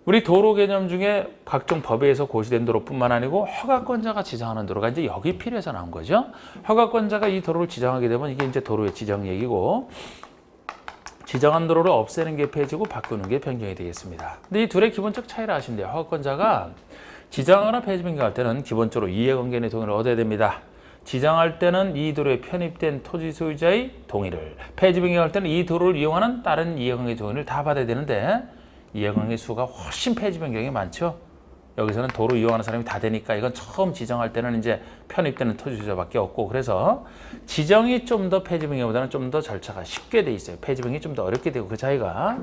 S1: 우리 도로 개념 중에 각종 법에 의해서 고시된 도로뿐만 아니고 허가권자가 지정하는 도로가 이제 여기 필요해서 나온 거죠. 허가권자가 이 도로를 지정하게 되면 이게 이제 도로의 지정 얘기고 지정한 도로를 없애는 게 폐지고 바꾸는 게 변경이 되겠습니다. 근데 이 둘의 기본적 차이를 아시면 돼요. 허가권자가 지정하거나 폐지 변경할 때는 기본적으로 이해관계의 동의를 얻어야 됩니다. 지정할 때는 이 도로에 편입된 토지 소유자의 동의를, 폐지 변경할 때는 이 도로를 이용하는 다른 이해관계 동의를 다 받아야 되는데 이해관계 수가 훨씬 폐지 변경이 많죠. 여기서는 도로 이용하는 사람이 다 되니까 이건 처음 지정할 때는 이제 편입되는 토지 소유자밖에 없고 그래서 지정이 좀 더 폐지변경보다는 좀 더 절차가 쉽게 돼 있어요. 폐지변경이 좀 더 어렵게 되고 그 차이가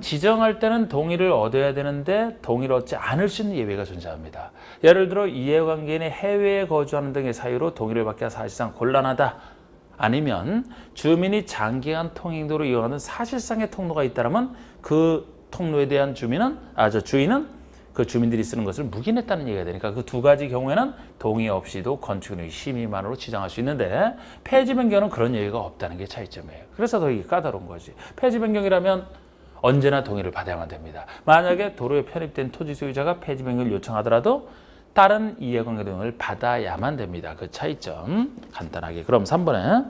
S1: 지정할 때는 동의를 얻어야 되는데 동의를 얻지 않을 수 있는 예외가 존재합니다. 예를 들어 이해관계인이 해외에 거주하는 등의 사유로 동의를 받기가 사실상 곤란하다. 아니면 주민이 장기간 통행도로 이용하는 사실상의 통로가 있다면 그 통로에 대한 주인은 그 주민들이 쓰는 것을 묵인했다는 얘기가 되니까 그 두 가지 경우에는 동의 없이도 건축운영 심의만으로 지정할 수 있는데 폐지 변경은 그런 얘기가 없다는 게 차이점이에요. 그래서 더 이게 까다로운 거지. 폐지 변경이라면 언제나 동의를 받아야만 됩니다. 만약에 도로에 편입된 토지 소유자가 폐지 변경을 요청하더라도 다른 이해관계 등을 받아야만 됩니다. 그 차이점 간단하게. 그럼 3번에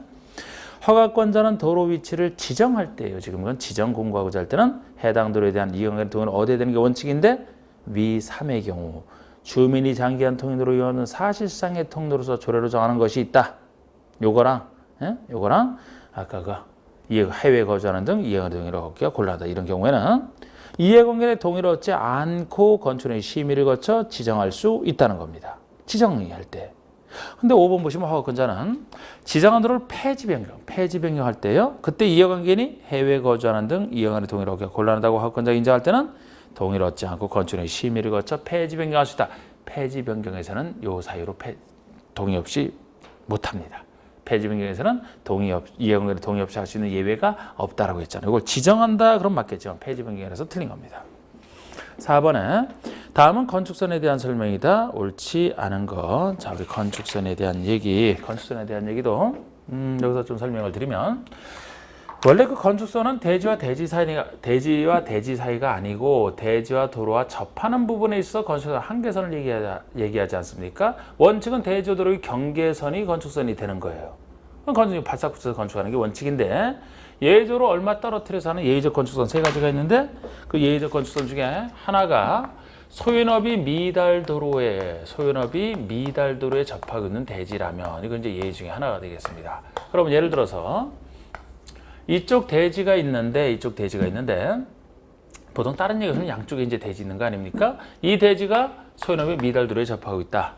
S1: 허가권자는 도로 위치를 지정할 때예요. 지금 이건 지정 공고하고자 할 때는 해당 도로에 대한 이해관계 등을 얻어야 되는 게 원칙인데 위 3의 경우 주민이 장기간 통행도로 이용하는 사실상의 통로로서 조례로 정하는 것이 있다. 요거랑 아까 그 해외에 거주하는 등 이해관계 동의를 얻기가 곤란하다. 이런 경우에는 이해관계의 동의를 얻지 않고 건축의 심의를 거쳐 지정할 수 있다는 겁니다. 지정할 때. 근데 5번 보시면 허가권자는 지정한 도로를 폐지 변경할 때요. 그때 이해관계인이 해외에 거주하는 등 이해관계 동의를 얻기가 곤란하다고 허가권자가 인정할 때는 동의를 얻지 않고 건축의 심의를 거쳐 폐지 변경할 수 있다. 폐지 변경에서는 요 사유로 동의 없이 못합니다. 폐지 변경에서는 이해관계를 동의 없이 할 수 있는 예외가 없다라고 했잖아요. 이걸 지정한다 그럼 맞겠지만 폐지 변경이라서 틀린 겁니다. 4번에 다음은 건축선에 대한 설명이다. 옳지 않은 것. 자, 우리 건축선에 대한 얘기도 여기서 좀 설명을 드리면 원래 그 건축선은 대지와 대지 사이가 아니고 대지와 도로와 접하는 부분에 있어 건축선 한계선을 얘기하지 않습니까? 원칙은 대지와 도로의 경계선이 건축선이 되는 거예요. 건축이 바싹 붙여서 건축하는 게 원칙인데 예외적으로 얼마 떨어뜨려서 하는 예외적 건축선 3가지가 있는데 그 예외적 건축선 중에 하나가 소유업이 미달 도로에 접하고 있는 대지라면 이건 이제 예외 중에 하나가 되겠습니다. 그러면 예를 들어서 이쪽 대지가 있는데 보통 다른 얘기는 양쪽에 이제 대지 있는 거 아닙니까? 이 대지가 소유업이 미달 도로에 접하고 있다.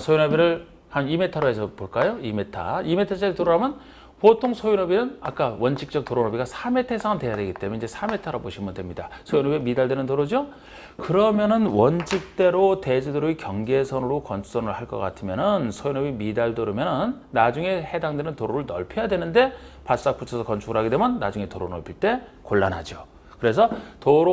S1: 소유업을 한 2m로 해서 볼까요? 2m짜리 도로라면 보통 소유너비는 아까 원칙적 도로 너비가 4m 이상은 돼야 되기 때문에 이제 4m로 보시면 됩니다. 소유너비에 미달되는 도로죠? 그러면은 원칙대로 대지도로의 경계선으로 건축선을 할 것 같으면은 소유너비 미달도로면은 나중에 해당되는 도로를 넓혀야 되는데 바싹 붙여서 건축을 하게 되면 나중에 도로 넓힐 때 곤란하죠. 그래서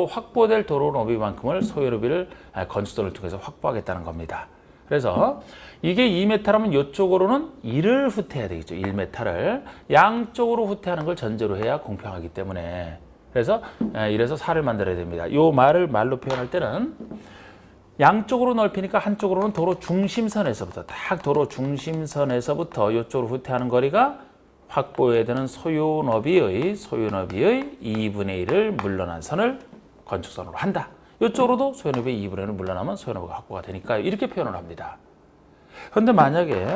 S1: 확보될 도로 너비만큼을 소유너비를 건축선을 통해서 확보하겠다는 겁니다. 그래서 이게 2m라면 이쪽으로는 1을 후퇴해야 되겠죠. 1m를. 양쪽으로 후퇴하는 걸 전제로 해야 공평하기 때문에. 그래서 이래서 4를 만들어야 됩니다. 이 말을 말로 표현할 때는 양쪽으로 넓히니까 한쪽으로는 도로 중심선에서부터 이쪽으로 후퇴하는 거리가 확보해야 되는 소유너비의 2분의 1을 물러난 선을 건축선으로 한다. 이쪽으로도 소유너비의 2분의 1을 물러나면 소유너비가 확보가 되니까 이렇게 표현을 합니다. 그런데 만약에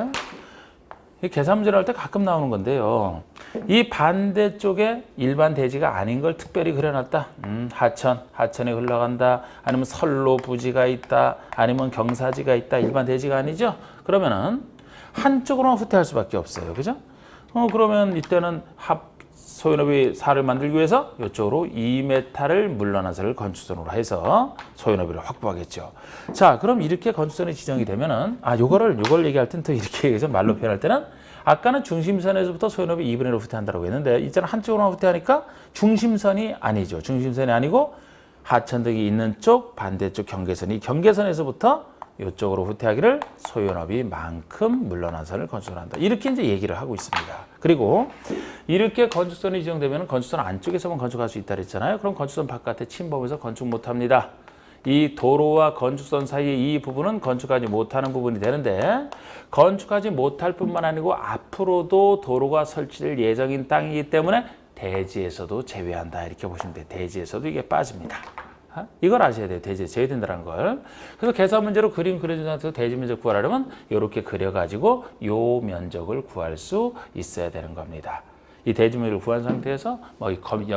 S1: 계산 문제를 할 때 가끔 나오는 건데요. 이 반대쪽에 일반 대지가 아닌 걸 특별히 그려놨다. 하천에 흘러간다. 아니면 선로 부지가 있다. 아니면 경사지가 있다. 일반 대지가 아니죠. 그러면은 한쪽으로만 후퇴할 수밖에 없어요. 그죠? 그러면 이때는 소유너비 4를 만들기 위해서 이쪽으로 2m를 물러난 선을 건축선으로 해서 소유너비를 확보하겠죠. 자, 그럼 이렇게 건축선이 지정이 되면은 요걸 얘기할 땐 또 이렇게 얘기해서 말로 표현할 때는 아까는 중심선에서부터 소유너비 2분의 1을 후퇴한다고 했는데 이제는 한쪽으로만 후퇴하니까 중심선이 아니죠. 중심선이 아니고 하천등이 있는 쪽 반대쪽 경계선에서부터 이쪽으로 후퇴하기를 소유너비만큼 물러난 선을 건축한다. 이렇게 이제 얘기를 하고 있습니다. 그리고 이렇게 건축선이 지정되면 건축선 안쪽에서만 건축할 수 있다 그랬잖아요. 그럼 건축선 바깥에 침범해서 건축 못합니다. 이 도로와 건축선 사이의 이 부분은 건축하지 못하는 부분이 되는데 건축하지 못할 뿐만 아니고 앞으로도 도로가 설치될 예정인 땅이기 때문에 대지에서도 제외한다. 이렇게 보시면 돼요. 대지에서도 이게 빠집니다. 이걸 아셔야 돼요. 대지에 제외된다는 걸. 그래서 계산 문제로 그림 그려준 상태에서 대지 면적 구하려면 이렇게 그려가지고 요 면적을 구할 수 있어야 되는 겁니다. 이 대지 면적을 구한 상태에서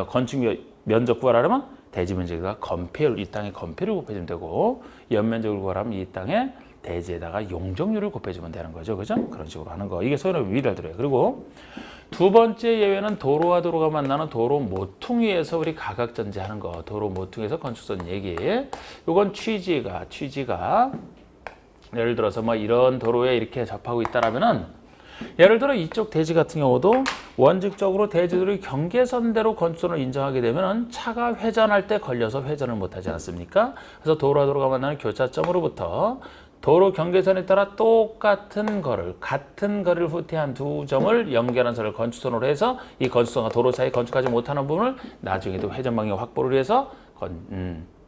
S1: 건축 면적 구하려면 대지 면적에다가 건폐율, 이 땅의 건폐율을 곱해주면 되고 연면적을 구하려면 이 땅의 대지에다가 용적률을 곱해주면 되는 거죠. 그죠? 그런 식으로 하는 거. 이게 소유업의 미달도로예요. 그리고 두 번째 예외는 도로와 도로가 만나는 도로 모퉁이에서 우리 가각전제하는 거. 도로 모퉁이에서 건축선 얘기. 이건 취지가 예를 들어서 뭐 이런 도로에 이렇게 접하고 있다라면은 예를 들어 이쪽 대지 같은 경우도 원칙적으로 대지들이 경계선대로 건축선을 인정하게 되면 차가 회전할 때 걸려서 회전을 못하지 않습니까? 그래서 도로와 도로가 만나는 교차점으로부터 도로 경계선에 따라 똑같은 같은 거리를 후퇴한 두 점을 연결한 선을 건축선으로 해서 이 건축선과 도로 사이 건축하지 못하는 부분을 나중에도 회전 방향 확보를 위해서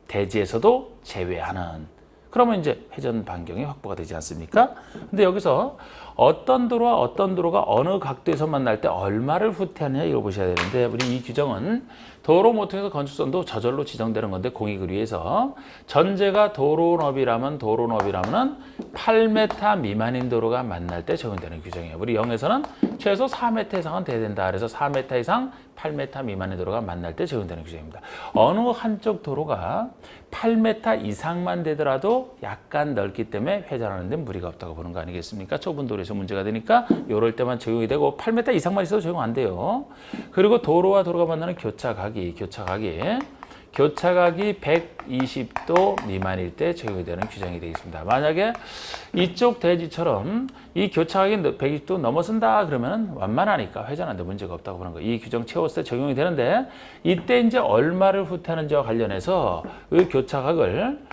S1: 대지에서도 제외하는. 그러면 이제 회전 반경이 확보가 되지 않습니까? 근데 여기서 어떤 도로와 어떤 도로가 어느 각도에서 만날 때 얼마를 후퇴하느냐 이걸 보셔야 되는데 우리 이 규정은 도로 모퉁이에서 건축선도 저절로 지정되는 건데 공익을 위해서 전제가 도로 너비라면 8m 미만인 도로가 만날 때 적용되는 규정이에요. 우리 0에서는 최소 4m 이상은 돼야 된다. 그래서 4m 이상 8m 미만의 도로가 만날 때 적용되는 규정입니다. 어느 한쪽 도로가 8m 이상만 되더라도 약간 넓기 때문에 회전하는 데 무리가 없다고 보는 거 아니겠습니까? 좁은 도로에서 문제가 되니까 이럴 때만 적용이 되고 8m 이상만 있어도 적용 안 돼요. 그리고 도로와 도로가 만나는 교차각이 120도 미만일 때 적용이 되는 규정이 되겠습니다. 만약에 이쪽 대지처럼 이 교차각이 120도 넘어선다 그러면 완만하니까 회전하는데 문제가 없다고 보는 거예요. 이 규정 채웠을 때 적용이 되는데 이때 이제 얼마를 후퇴하는지와 관련해서 이 교차각을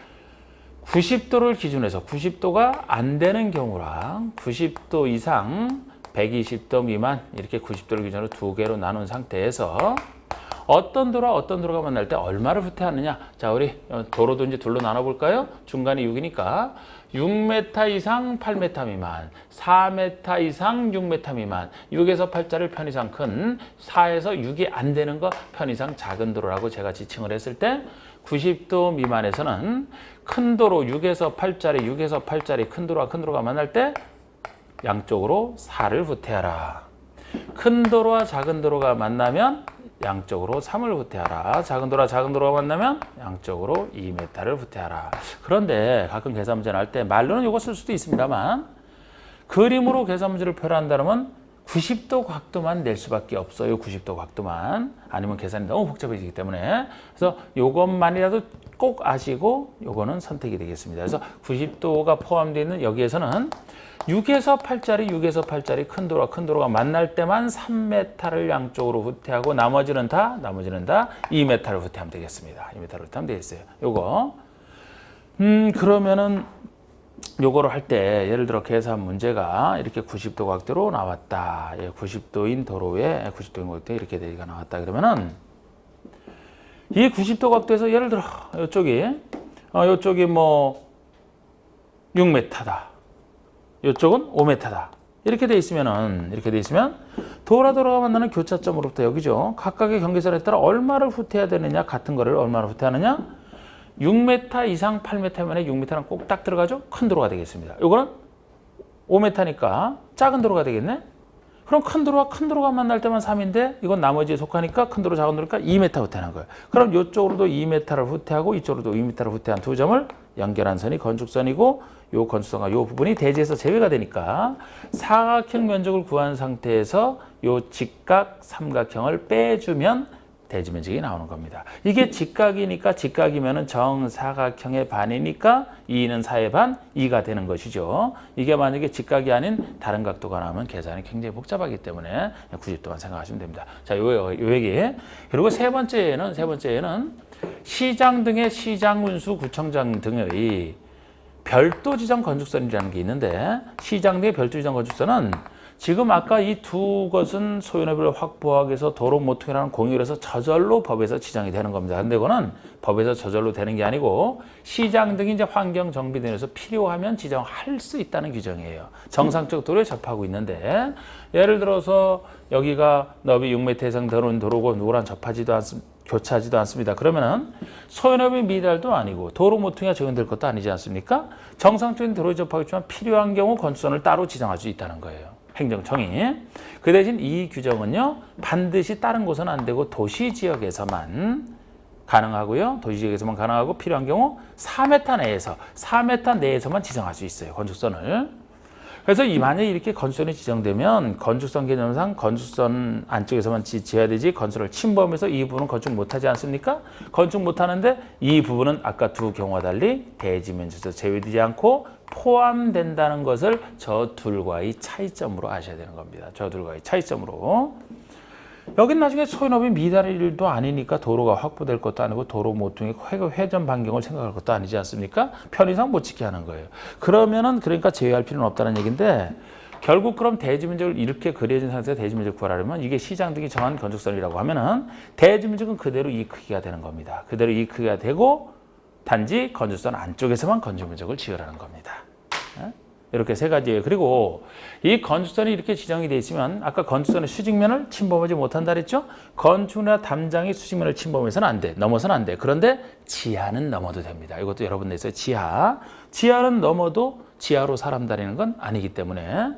S1: 90도를 기준해서 90도가 안 되는 경우랑 90도 이상 120도 미만 이렇게 90도를 기준으로 두 개로 나눈 상태에서 어떤 도로가 만날 때 얼마를 후퇴하느냐. 자, 우리 도로도 이제 둘로 나눠볼까요? 중간이 6이니까 6m 이상 8m 미만, 4m 이상 6m 미만, 6에서 8자리를 편 이상 큰 4에서 6이 안 되는 거 편 이상 작은 도로라고 제가 지칭을 했을 때 90도 미만에서는 큰 도로 6에서 8자리 큰 도로가 만날 때 양쪽으로 4를 후퇴하라. 큰 도로와 작은 도로가 만나면 양쪽으로 3을 후퇴하라. 작은 도로가 만나면 양쪽으로 2m를 후퇴하라. 그런데 가끔 계산 문제 날 때 말로는 이거 쓸 수도 있습니다만 그림으로 계산 문제를 표현한다면 90도 각도만 낼 수밖에 없어요. 90도 각도만. 아니면 계산이 너무 복잡해지기 때문에. 그래서 이것만이라도 꼭 아시고 이거는 선택이 되겠습니다. 그래서 90도가 포함되어 있는 여기에서는 6에서 8자리 큰 도로가 만날 때만 3m를 양쪽으로 후퇴하고 나머지는 다 2m를 후퇴하면 되겠습니다. 2m를 후퇴하면 되겠어요. 요거. 그러면은 요거를 할 때 예를 들어 계산 문제가 이렇게 90도 각도로 나왔다. 90도인 도로에 90도인 각도에 이렇게 대지가 나왔다. 그러면은 이 90도 각도에서 예를 들어 요쪽이 뭐 6m다. 이쪽은 5m다. 이렇게 돼 있으면 도로가 만나는 교차점으로부터 여기죠. 각각의 경계선에 따라 얼마를 후퇴해야 되느냐, 같은 거리를 얼마나 후퇴하느냐. 6m 이상 8m면에 6m는 꼭 딱 들어가죠. 큰 도로가 되겠습니다. 이거는 5m니까 작은 도로가 되겠네. 그럼 큰 도로가 만날 때만 3인데 이건 나머지에 속하니까 큰 도로, 작은 도로니까 2m 후퇴하는 거예요. 그럼 이쪽으로도 2m를 후퇴하고 이쪽으로도 2m를 후퇴한 두 점을 연결한 선이 건축선이고 요 건축선과 요 부분이 대지에서 제외가 되니까 사각형 면적을 구한 상태에서 요 직각 삼각형을 빼주면 대지 면적이 나오는 겁니다. 이게 직각이니까 직각이면은 정사각형의 반이니까 2는 4의 반, 2가 되는 것이죠. 이게 만약에 직각이 아닌 다른 각도가 나오면 계산이 굉장히 복잡하기 때문에 90도만 생각하시면 됩니다. 자, 요 얘기. 그리고 세 번째에는 시장 등의 시장군수 구청장 등의 별도 지정 건축선이라는 게 있는데 시장 등의 별도 지정 건축선은 지금 아까 이 두 것은 소유업을 확보하기 위해서 도로 모퉁이라는 공유를 해서 저절로 법에서 지정이 되는 겁니다. 근데 그거는 법에서 저절로 되는 게 아니고 시장 등이 이제 환경 정비 등에서 필요하면 지정할 수 있다는 규정이에요. 정상적 도로에 접하고 있는데 예를 들어서 여기가 너비 6m 이상 되는 도로고 누구랑 교차하지도 않습니다. 그러면은 소유업의 미달도 아니고 도로 모퉁이가 적용될 것도 아니지 않습니까? 정상적인 도로에 접하겠지만 필요한 경우 건축선을 따로 지정할 수 있다는 거예요. 행정청이. 그 대신 이 규정은요 반드시 다른 곳은 안 되고 도시 지역에서만 가능하고요. 도시지역에서만 가능하고 필요한 경우 4m 내에서만 지정할 수 있어요. 건축선을. 그래서 만약에 이렇게 건축선이 지정되면 건축선 개념상 건축선 안쪽에서만 지어야 되지 건설을 침범해서 이 부분은 건축 못하지 않습니까? 건축 못하는데 이 부분은 아까 두 경우와 달리 대지 면적에서 제외되지 않고 포함된다는 것을 저 둘과의 차이점으로 아셔야 되는 겁니다. 저 둘과의 차이점으로. 여긴 나중에 소유업이 미달의 일도 아니니까 도로가 확보될 것도 아니고 도로 모퉁이 회전 반경을 생각할 것도 아니지 않습니까? 편의상 못 지게 하는 거예요. 그러면은 그러니까 제외할 필요는 없다는 얘기인데 결국 그럼 대지 면적을 이렇게 그려진 상태에서 대지 면적 구하려면 이게 시장 등이 정한 건축선이라고 하면은 대지 면적은 그대로 이 크기가 되는 겁니다. 그대로 이 크기가 되고 단지 건축선 안쪽에서만 건축 면적을 지으라는 겁니다. 이렇게 세 가지예요. 그리고 이 건축선이 이렇게 지정이 돼 있으면 아까 건축선의 수직면을 침범하지 못한다 그랬죠? 건축이나 담장이 수직면을 침범해서는 안 돼. 넘어서는 안 돼. 그런데 지하는 넘어도 됩니다. 이것도 여러분 내서 지하는 넘어도 지하로 사람 다니는 건 아니기 때문에.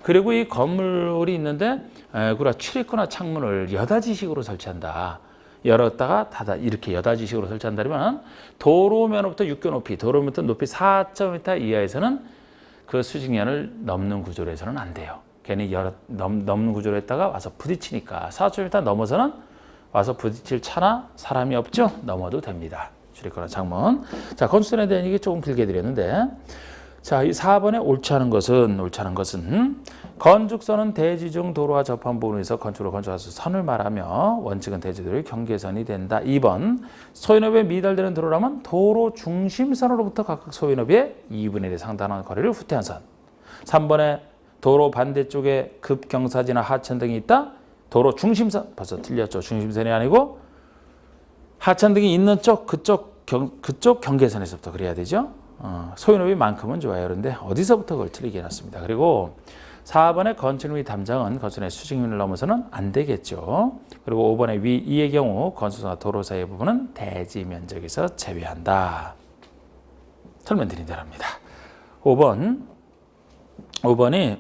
S1: 그리고 이 건물이 있는데 그리고 출입구나 창문을 여닫이식으로 설치한다. 열었다가 닫아 이렇게 여닫이식으로 설치한다면 도로면부터 육교 높이, 도로면부터 높이 4.5m 이하에서는 그 수직면을 넘는 구조로 해서는 안 돼요. 괜히 넘는 구조로 했다가 와서 부딪히니까 4.5m 넘어서는 와서 부딪힐 차나 사람이 없죠? 넘어도 됩니다. 출입구나 창문. 자, 건축선에 대한 얘기 조금 길게 드렸는데 자, 이 4번에 옳지 않은 것은 건축선은 대지 중 도로와 접한 부분에서 건축으로 건축해서 선을 말하며 원칙은 대지도로의 경계선이 된다. 2번 소유업에 미달되는 도로라면 도로 중심선으로부터 각각 소유업의 2분의 1에 상당한 거리를 후퇴한 선. 3번에 도로 반대쪽에 급경사지나 하천 등이 있다. 도로 중심선 벌써 틀렸죠. 중심선이 아니고 하천 등이 있는 쪽 그쪽 경계선에서부터 그래야 되죠. 소유업이 만큼은 좋아요. 그런데 어디서부터 그걸 틀리게 해놨습니다. 그리고 4번의 건축 및 담장은 건축의 수직면을 넘어서는 안 되겠죠. 그리고 5번의 위 2의 경우 건축과 도로 사이의 부분은 대지 면적에서 제외한다. 설명드린 대로입니다. 5번이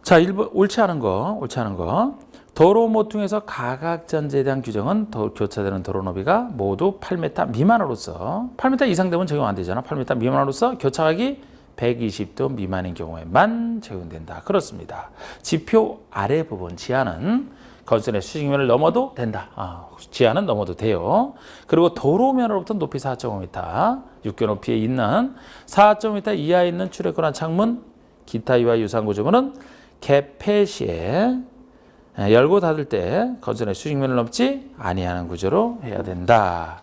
S1: 자, 1번 옳지 않은 거. 도로 모퉁에서 가각전제에 대한 규정은 교차되는 도로 너비가 모두 8m 미만으로서 8m 이상 되면 적용 안 되잖아. 8m 미만으로서 교차각이 120도 미만인 경우에만 적용된다. 그렇습니다. 지표 아래 부분 지하는 건설의 수직면을 넘어도 된다. 지하는 넘어도 돼요. 그리고 도로면으로부터 높이 4.5m, 육교 높이에 있는 4.5m 이하에 있는 출입구나 창문, 기타 이와 유사한 구조물은 개폐 시에 열고 닫을 때 건설의 수직면을 넘지 아니하는 구조로 해야 된다.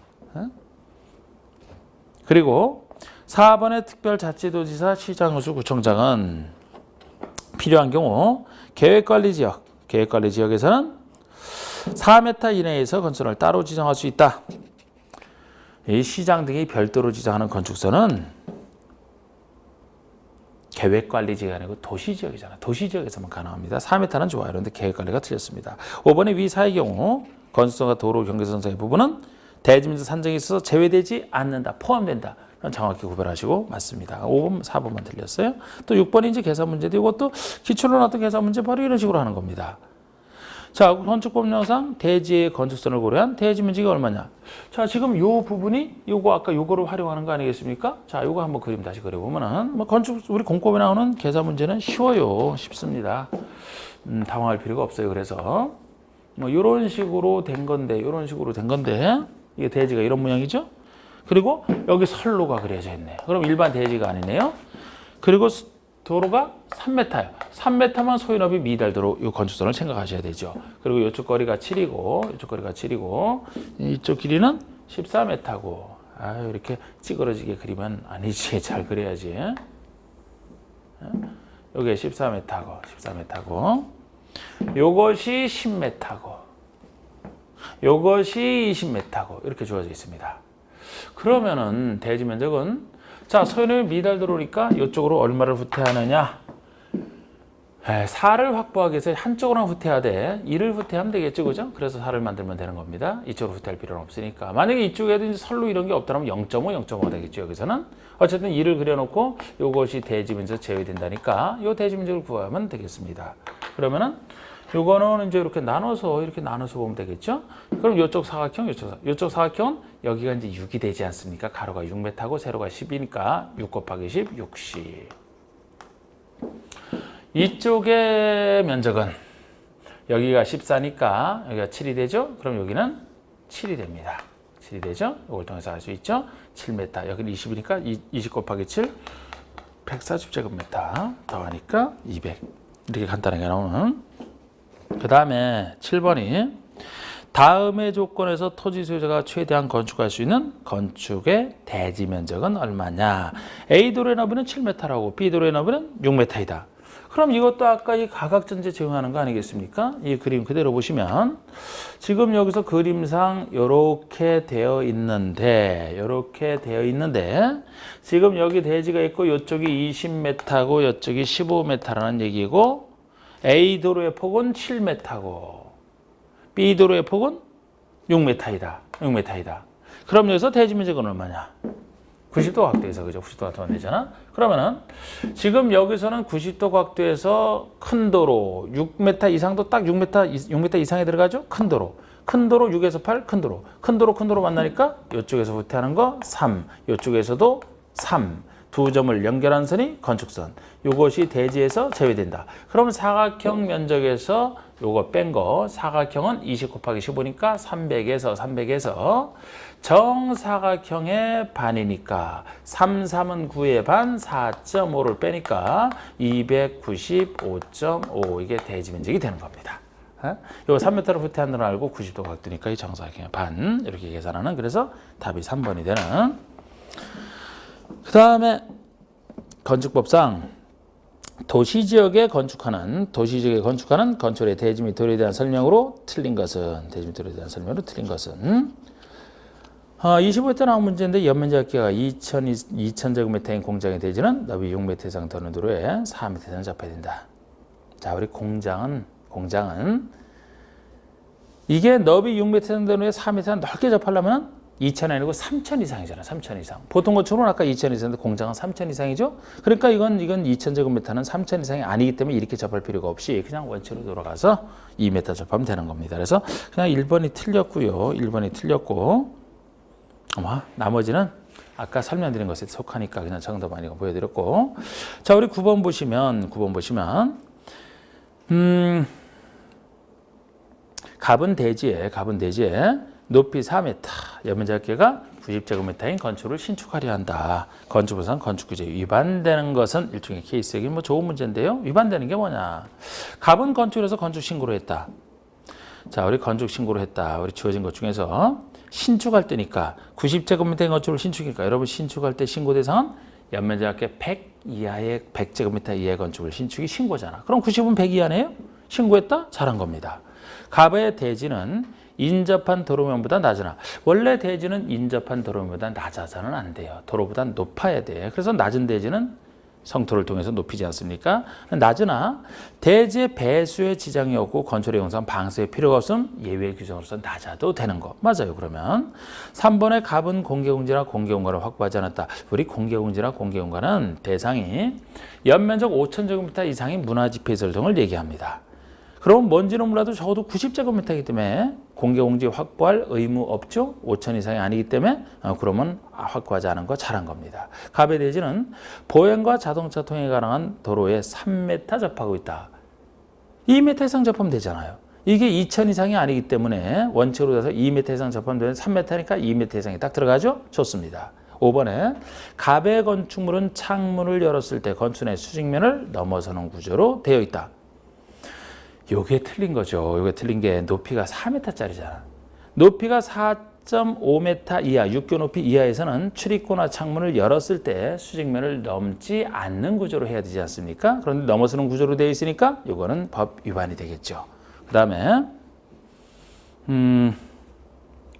S1: 그리고 4번의 특별자치도지사 시장의수 구청장은 필요한 경우 계획관리지역에서는 4m 이내에서 건설을 따로 지정할 수 있다. 이 시장 등이 별도로 지정하는 건축선은 계획관리지역이 아니고 도시지역이잖아. 도시지역에서만 가능합니다. 4m는 좋아요. 그런데 계획관리가 틀렸습니다. 5번의 위 사의 경우 건축선과 도로 경계선 사이 부분은 대지면적 산정에 있어서 제외되지 않는다. 포함된다. 정확히 구별하시고 맞습니다. 5번, 4번만 틀렸어요. 또 6번이 이제 계산 문제도 이것도 기초로 나왔던 계산 문제 바로 이런 식으로 하는 겁니다. 자, 건축법령상 대지의 건축선을 고려한 대지 면적이 얼마냐? 자, 지금 요 부분이 요거 아까 요거를 활용하는 거 아니겠습니까? 자, 요거 한번 그림 다시 그려보면은 뭐 건축 우리 공법에 나오는 계산 문제는 쉬워요. 쉽습니다. 당황할 필요가 없어요. 그래서 뭐 요런 식으로 된 건데 이게 대지가 이런 모양이죠? 그리고 여기 선로가 그려져 있네. 그럼 일반 대지가 아니네요. 그리고 도로가 3m예요. 3m만 소유업이 미달도로 이 건축선을 생각하셔야 되죠. 그리고 이쪽 거리가 7이고, 이쪽 길이는 14m고. 이렇게 찌그러지게 그리면 아니지. 잘 그려야지. 여기 14m고. 요것이 10m고. 요것이 20m고. 이렇게 주어져 있습니다. 그러면은 대지 면적은 자, 소유업이 미달도로니까 이쪽으로 얼마를 후퇴하느냐? 4를 확보하기 위해서 한쪽으로만 후퇴해야 돼. 2를 후퇴하면 되겠죠, 그죠? 그래서 4를 만들면 되는 겁니다. 이쪽으로 후퇴할 필요는 없으니까. 만약에 이쪽에도 이제 선로 이런 게 없다면 0.5 되겠죠, 여기서는. 어쨌든 2를 그려놓고 이것이 대지 면적 제외된다니까 이 대지 면적을 구하면 되겠습니다. 그러면은 요거는 이제 이렇게 나눠서 보면 되겠죠? 그럼 요쪽 사각형, 요쪽 사각형은 여기가 이제 6이 되지 않습니까? 가로가 6m고 세로가 10이니까 6 곱하기 10, 60. 이쪽의 면적은 여기가 14니까 여기가 7이 되죠? 그럼 여기는 7이 됩니다. 7이 되죠? 이걸 통해서 알 수 있죠? 7m. 여기는 20이니까 20 곱하기 7, 140제곱미터. 더하니까 200. 이렇게 간단하게 나오는. 그 다음에 7번이 다음의 조건에서 토지 소유자가 최대한 건축할 수 있는 건축의 대지 면적은 얼마냐? A도로의 너비는 7m라고 B도로의 너비는 6m이다. 그럼 이것도 아까 이 가각전제 적용하는 거 아니겠습니까? 이 그림 그대로 보시면 지금 여기서 그림상 이렇게 되어 있는데 지금 여기 대지가 있고 이쪽이 20m고 이쪽이 15m라는 얘기고 A도로의 폭은 7m고 B도로의 폭은 6m이다. 그럼 여기서 대지 면적은 얼마냐? 90도 각도에서, 그죠? 90도 각도가 되잖아? 그러면은 지금 여기서는 90도 각도에서 큰 도로 6m 이상도 딱 6m 이상에 들어가죠? 큰 도로 6에서 8, 큰 도로 만나니까 이쪽에서부터 하는 거 3, 이쪽에서도 3. 두 점을 연결한 선이 건축선. 이것이 대지에서 제외된다. 그러면 사각형 면적에서 요거 뺀 거, 사각형은 20 곱하기 15니까 300에서 정사각형의 반이니까 3은 9의 반, 4.5를 빼니까 295.5 이게 대지 면적이 되는 겁니다. 요 3m를 후퇴한 걸 알고 90도 각도니까 이 정사각형의 반 이렇게 계산하는. 그래서 답이 3번이 되는. 그 다음에 건축법상 도시지역에 건축하는 건축의 대지 및 도로에 대한 설명으로 틀린 것은 25회 때 나온 문제인데 연면적 합계가 2000제곱미터인 공장의 대지는 너비 6m 이상 되는 도로에 4m 이상 잡아야 된다. 자, 우리 공장은 이게 너비 6m 이상 되는 도로에 4m 이상 넓게 접하려면 2,000 아니고 3,000 이상이잖아. 3,000 이상. 보통 건축은 아까 2,000 이상인데 공장은 3,000 이상이죠. 그러니까 이건 2,000제곱미터는 3,000 이상이 아니기 때문에 이렇게 접할 필요가 없이 그냥 원체로 돌아가서 2m 접하면 되는 겁니다. 그래서 그냥 1번이 틀렸고요. 1번이 틀렸고 나머지는 아까 설명드린 것에 속하니까 그냥 정답 아니고 보여드렸고. 자, 우리 9번 보시면 갑은 대지에 높이 4m, 연면적 합계가 90제곱미터인 건축을 신축하려 한다. 건축법상 건축규제에 위반되는 것은 일종의 케이스. 여기 좋은 문제인데요. 위반되는 게 뭐냐? 갑은 건축을 해서 건축 신고를 했다. 자, 우리 건축 신고를 했다. 우리 주어진 것 중에서 신축할 때니까 90제곱미터인 건축을 신축이니까 여러분 신축할 때 신고 대상은 연면적 합계 100제곱미터 이하의 건축을 신축이 신고잖아. 그럼 90은 100 이하네요? 신고했다? 잘한 겁니다. 갑의 대지는 인접한 도로면보다 낮으나 원래 대지는 인접한 도로면보다 낮아서는 안 돼요. 도로보다 높아야 돼. 그래서 낮은 대지는 성토를 통해서 높이지 않습니까? 낮으나 대지의 배수에 지장이 없고 건축의 용상 방수에 필요가 없음 예외 규정으로서 낮아도 되는 거 맞아요. 그러면 3번의 갑은 공개공지나 공개공간을 확보하지 않았다. 우리 공개공지나 공개공간은 대상이 연면적 5,000제곱미터 이상의 문화지폐시설 등을 얘기합니다. 그럼 뭔지는 몰라도 적어도 90제곱미터이기 때문에 공개공지 확보할 의무 없죠. 5,000 이상이 아니기 때문에 그러면 확보하지 않은 거 잘한 겁니다. 갑의 대지는 보행과 자동차 통행이 가능한 도로에 3m 접하고 있다. 2m 이상 접하면 되잖아요. 이게 2,000 이상이 아니기 때문에 원칙으로 돼서 2m 이상 접하면 되는 3m니까 2m 이상이 딱 들어가죠. 좋습니다. 5번에 갑의 건축물은 창문을 열었을 때 건축의 수직면을 넘어서는 구조로 되어 있다. 요게 틀린 거죠. 요게 틀린 게 높이가 4m짜리잖아. 높이가 4.5m 이하, 육교 높이 이하에서는 출입구나 창문을 열었을 때 수직면을 넘지 않는 구조로 해야 되지 않습니까? 그런데 넘어서는 구조로 되어 있으니까 요거는 법 위반이 되겠죠. 그 다음에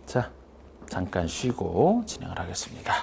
S1: 자, 잠깐 쉬고 진행을 하겠습니다.